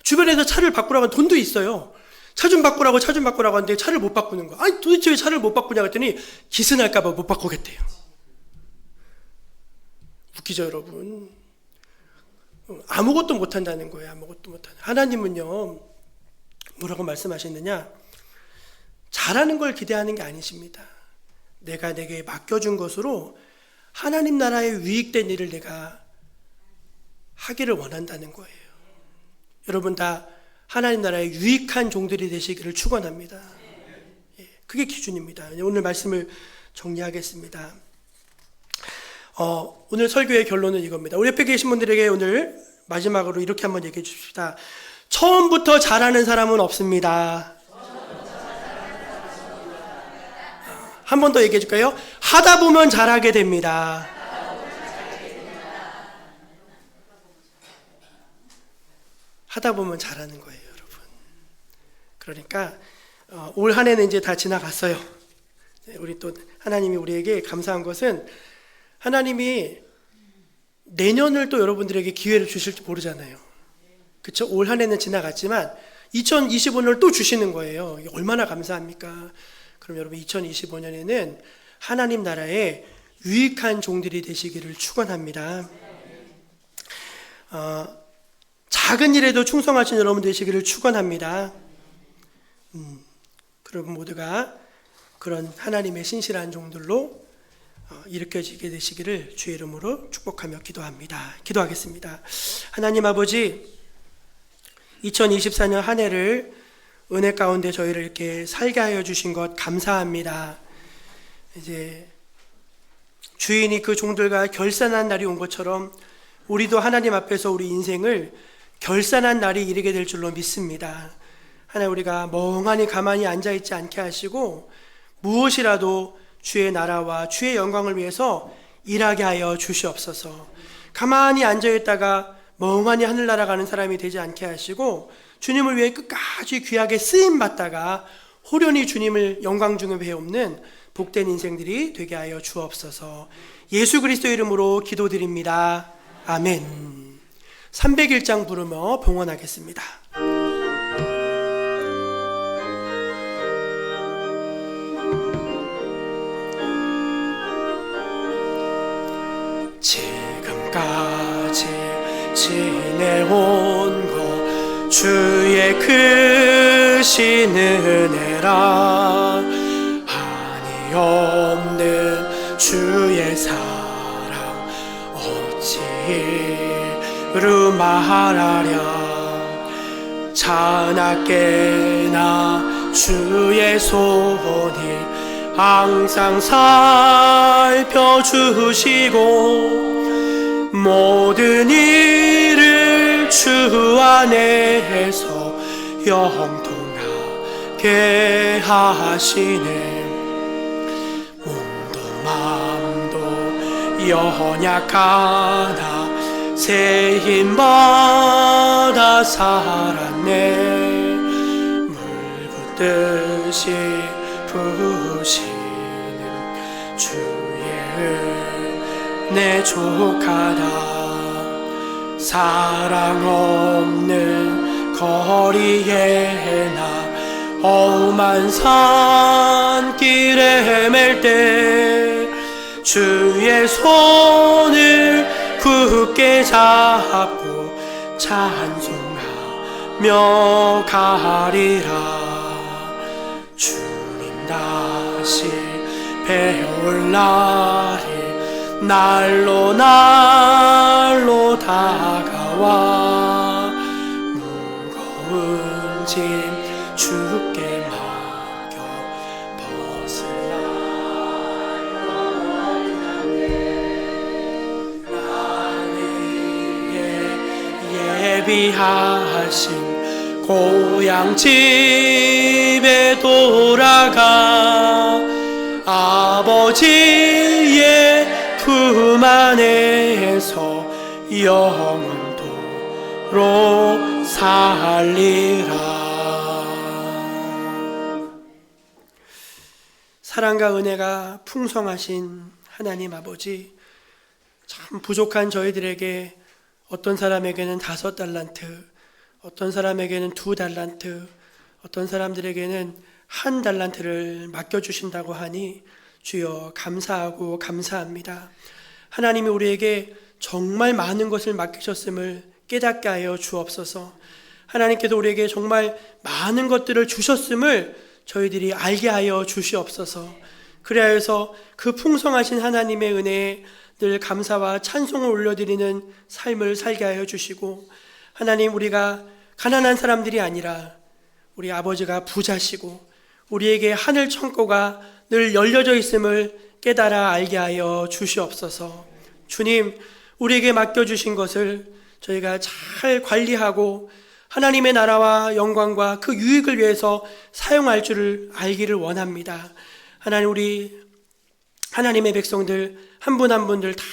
주변에서 차를 바꾸라고 하면 돈도 있어요. 차 좀 바꾸라고 하는데 차를 못 바꾸는 거. 아니, 도대체 왜 차를 못 바꾸냐 했더니 기스날까봐 못 바꾸겠대요. 웃기죠, 여러분? 아무것도 못한다는 거예요. 아무것도 못하는. 하나님은요, 뭐라고 말씀하셨느냐? 잘하는 걸 기대하는 게 아니십니다. 내가 내게 맡겨준 것으로 하나님 나라에 유익된 일을 내가 하기를 원한다는 거예요. 여러분 다 하나님 나라에 유익한 종들이 되시기를 축원합니다. 예, 그게 기준입니다. 오늘 말씀을 정리하겠습니다. 오늘 설교의 결론은 이겁니다. 우리 옆에 계신 분들에게 오늘 마지막으로 이렇게 한번 얘기해 주십시다. 처음부터 잘하는 사람은 없습니다. 한 번 더 얘기해 줄까요? 하다 보면 잘하게 됩니다. 하다 보면 잘하는 거예요, 여러분. 그러니까 올 한 해는 이제 다 지나갔어요. 우리 또 하나님이 우리에게 감사한 것은 하나님이 내년을 또 여러분들에게 기회를 주실지 모르잖아요. 그렇죠? 올 한 해는 지나갔지만 2025년을 또 주시는 거예요. 이게 얼마나 감사합니까? 그럼 여러분 2025년에는 하나님 나라에 유익한 종들이 되시기를 축원합니다. 작은 일에도 충성하신 여러분 되시기를 축원합니다. 여러분 모두가 그런 하나님의 신실한 종들로 일으켜지게 되시기를 주의 이름으로 축복하며 기도합니다. 기도하겠습니다. 하나님 아버지, 2024년 한 해를 은혜 가운데 저희를 이렇게 살게 하여 주신 것 감사합니다. 이제 주인이 그 종들과 결산한 날이 온 것처럼 우리도 하나님 앞에서 우리 인생을 결산한 날이 이르게 될 줄로 믿습니다. 하나님, 우리가 멍하니 가만히 앉아있지 않게 하시고 무엇이라도 주의 나라와 주의 영광을 위해서 일하게 하여 주시옵소서. 가만히 앉아있다가 멍하니 하늘 날아가는 사람이 되지 않게 하시고 주님을 위해 끝까지 귀하게 쓰임받다가 호련히 주님을 영광 중에 배움는 복된 인생들이 되게 하여 주옵소서. 예수 그리스도 이름으로 기도드립니다. 아멘. 301장 부르며 봉헌하겠습니다. 지금까지 지내온 것 주의 크신 은혜라. 한이 없는 주의 사랑 어찌 이루 말하랴. 자나깨나 주의 손이 항상 살펴주시고 모든 일을 주 안에서 영통하게 하시네. 몸도 마음도 연약하나 새 힘받아 살았네. 물 붓듯이 부으시는 주의 은혜 족하다. 사랑 없는 거리에 나 험한 산길에 헤맬 때 주의 손을 굳게 잡고 찬송하며 가리라. 주님 다시 배울 날이 날로 날로 다가와 무거운 짐 주께 맡겨 벗으나요. 나에게 예비하신 고향 집에 돌아가 아버지의 품 안에서 영원토록 살리라. 사랑과 은혜가 풍성하신 하나님 아버지, 참 부족한 저희들에게 어떤 사람에게는 5달란트, 어떤 사람에게는 2달란트, 어떤 사람들에게는 1달란트를 맡겨주신다고 하니 주여 감사하고 감사합니다. 하나님이 우리에게 정말 많은 것을 맡기셨음을 깨닫게 하여 주옵소서. 하나님께서 우리에게 정말 많은 것들을 주셨음을 저희들이 알게 하여 주시옵소서. 그리하여서 그 풍성하신 하나님의 은혜에 늘 감사와 찬송을 올려드리는 삶을 살게 하여 주시고, 하나님, 우리가 가난한 사람들이 아니라 우리 아버지가 부자시고 우리에게 하늘 창고가 늘 열려져 있음을 깨달아 알게 하여 주시옵소서. 주님, 우리에게 맡겨주신 것을 저희가 잘 관리하고 하나님의 나라와 영광과 그 유익을 위해서 사용할 줄을 알기를 원합니다. 하나님, 우리 하나님의 백성들 한 분 한 분들 다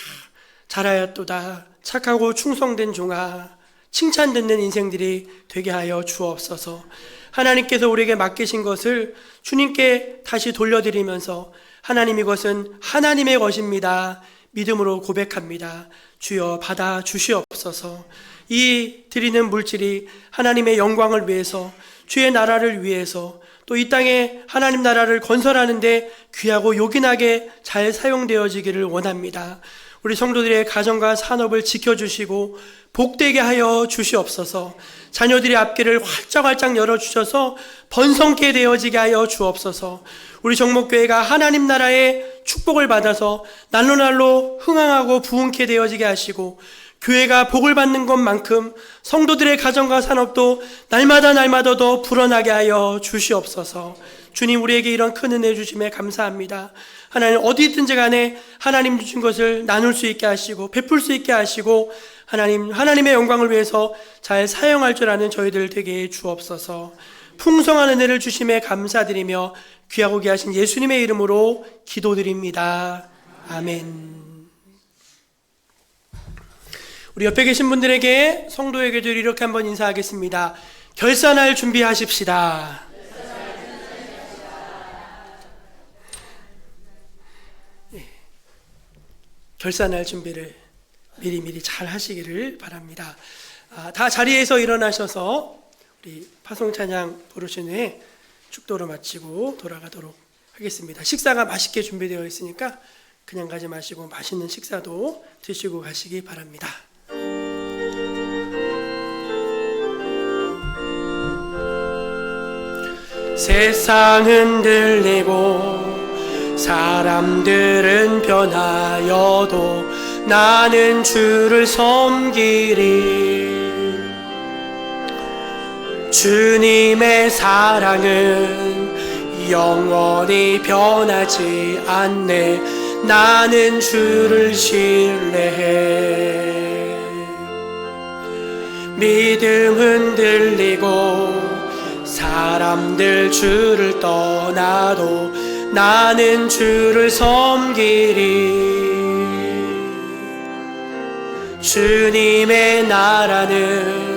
잘하였도다. 착하고 충성된 종아, 칭찬 듣는 인생들이 되게 하여 주옵소서. 하나님께서 우리에게 맡기신 것을 주님께 다시 돌려드리면서 하나님, 이것은 하나님의 것입니다, 믿음으로 고백합니다. 주여 받아 주시옵소서. 이 드리는 물질이 하나님의 영광을 위해서, 주의 나라를 위해서, 또 이 땅에 하나님 나라를 건설하는데 귀하고 요긴하게 잘 사용되어지기를 원합니다. 우리 성도들의 가정과 산업을 지켜주시고 복되게 하여 주시옵소서. 자녀들의 앞길을 활짝활짝 열어주셔서 번성케 되어지게 하여 주옵소서. 우리 정목교회가 하나님 나라의 축복을 받아서 날로 날로 흥황하고 부흥케 되어지게 하시고, 교회가 복을 받는 것만큼 성도들의 가정과 산업도 날마다 더 불어나게 하여 주시옵소서. 주님, 우리에게 이런 큰 은혜 주심에 감사합니다. 하나님, 어디든지 간에 하나님 주신 것을 나눌 수 있게 하시고 베풀 수 있게 하시고, 하나님의 영광을 위해서 잘 사용할 줄 아는 저희들 되게 주옵소서. 풍성한 은혜를 주심에 감사드리며 귀하고 귀하신 예수님의 이름으로 기도드립니다. 아멘. 우리 옆에 계신 분들에게, 성도에게도 이렇게 한번 인사하겠습니다. 결산할 준비하십시다. 결산할 준비를 미리미리 잘 하시기를 바랍니다. 다 자리에서 일어나셔서 우리 파송찬양 부르신 후에 축도를 마치고 돌아가도록 하겠습니다. 식사가 맛있게 준비되어 있으니까 그냥 가지 마시고 맛있는 식사도 드시고 가시기 바랍니다. 세상은 들리고 사람들은 변하여도 나는 주를 섬기리. 주님의 사랑은 영원히 변하지 않네. 나는 주를 신뢰해. 믿음 흔들리고 사람들 주를 떠나도 나는 주를 섬기리. 주님의 나라는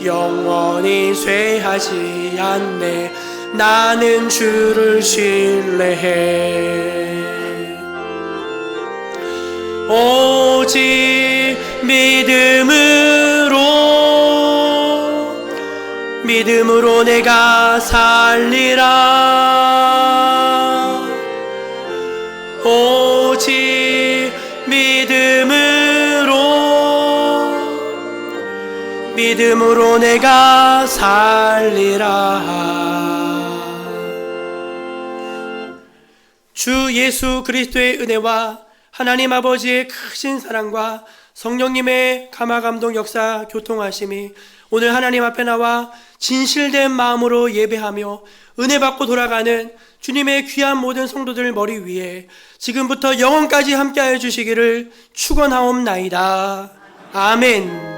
영원히 쇠하지 않네. 나는 주를 신뢰해. 오직 믿음으로 믿음으로 내가 살리라. 오직 믿음으로 내가 살리라. 주 예수 그리스도의 은혜와 하나님 아버지의 크신 사랑과 성령님의 감화감동 역사 교통하심이 오늘 하나님 앞에 나와 진실된 마음으로 예배하며 은혜 받고 돌아가는 주님의 귀한 모든 성도들 머리 위에 지금부터 영원까지 함께하여 주시기를 축원하옵나이다. 아멘.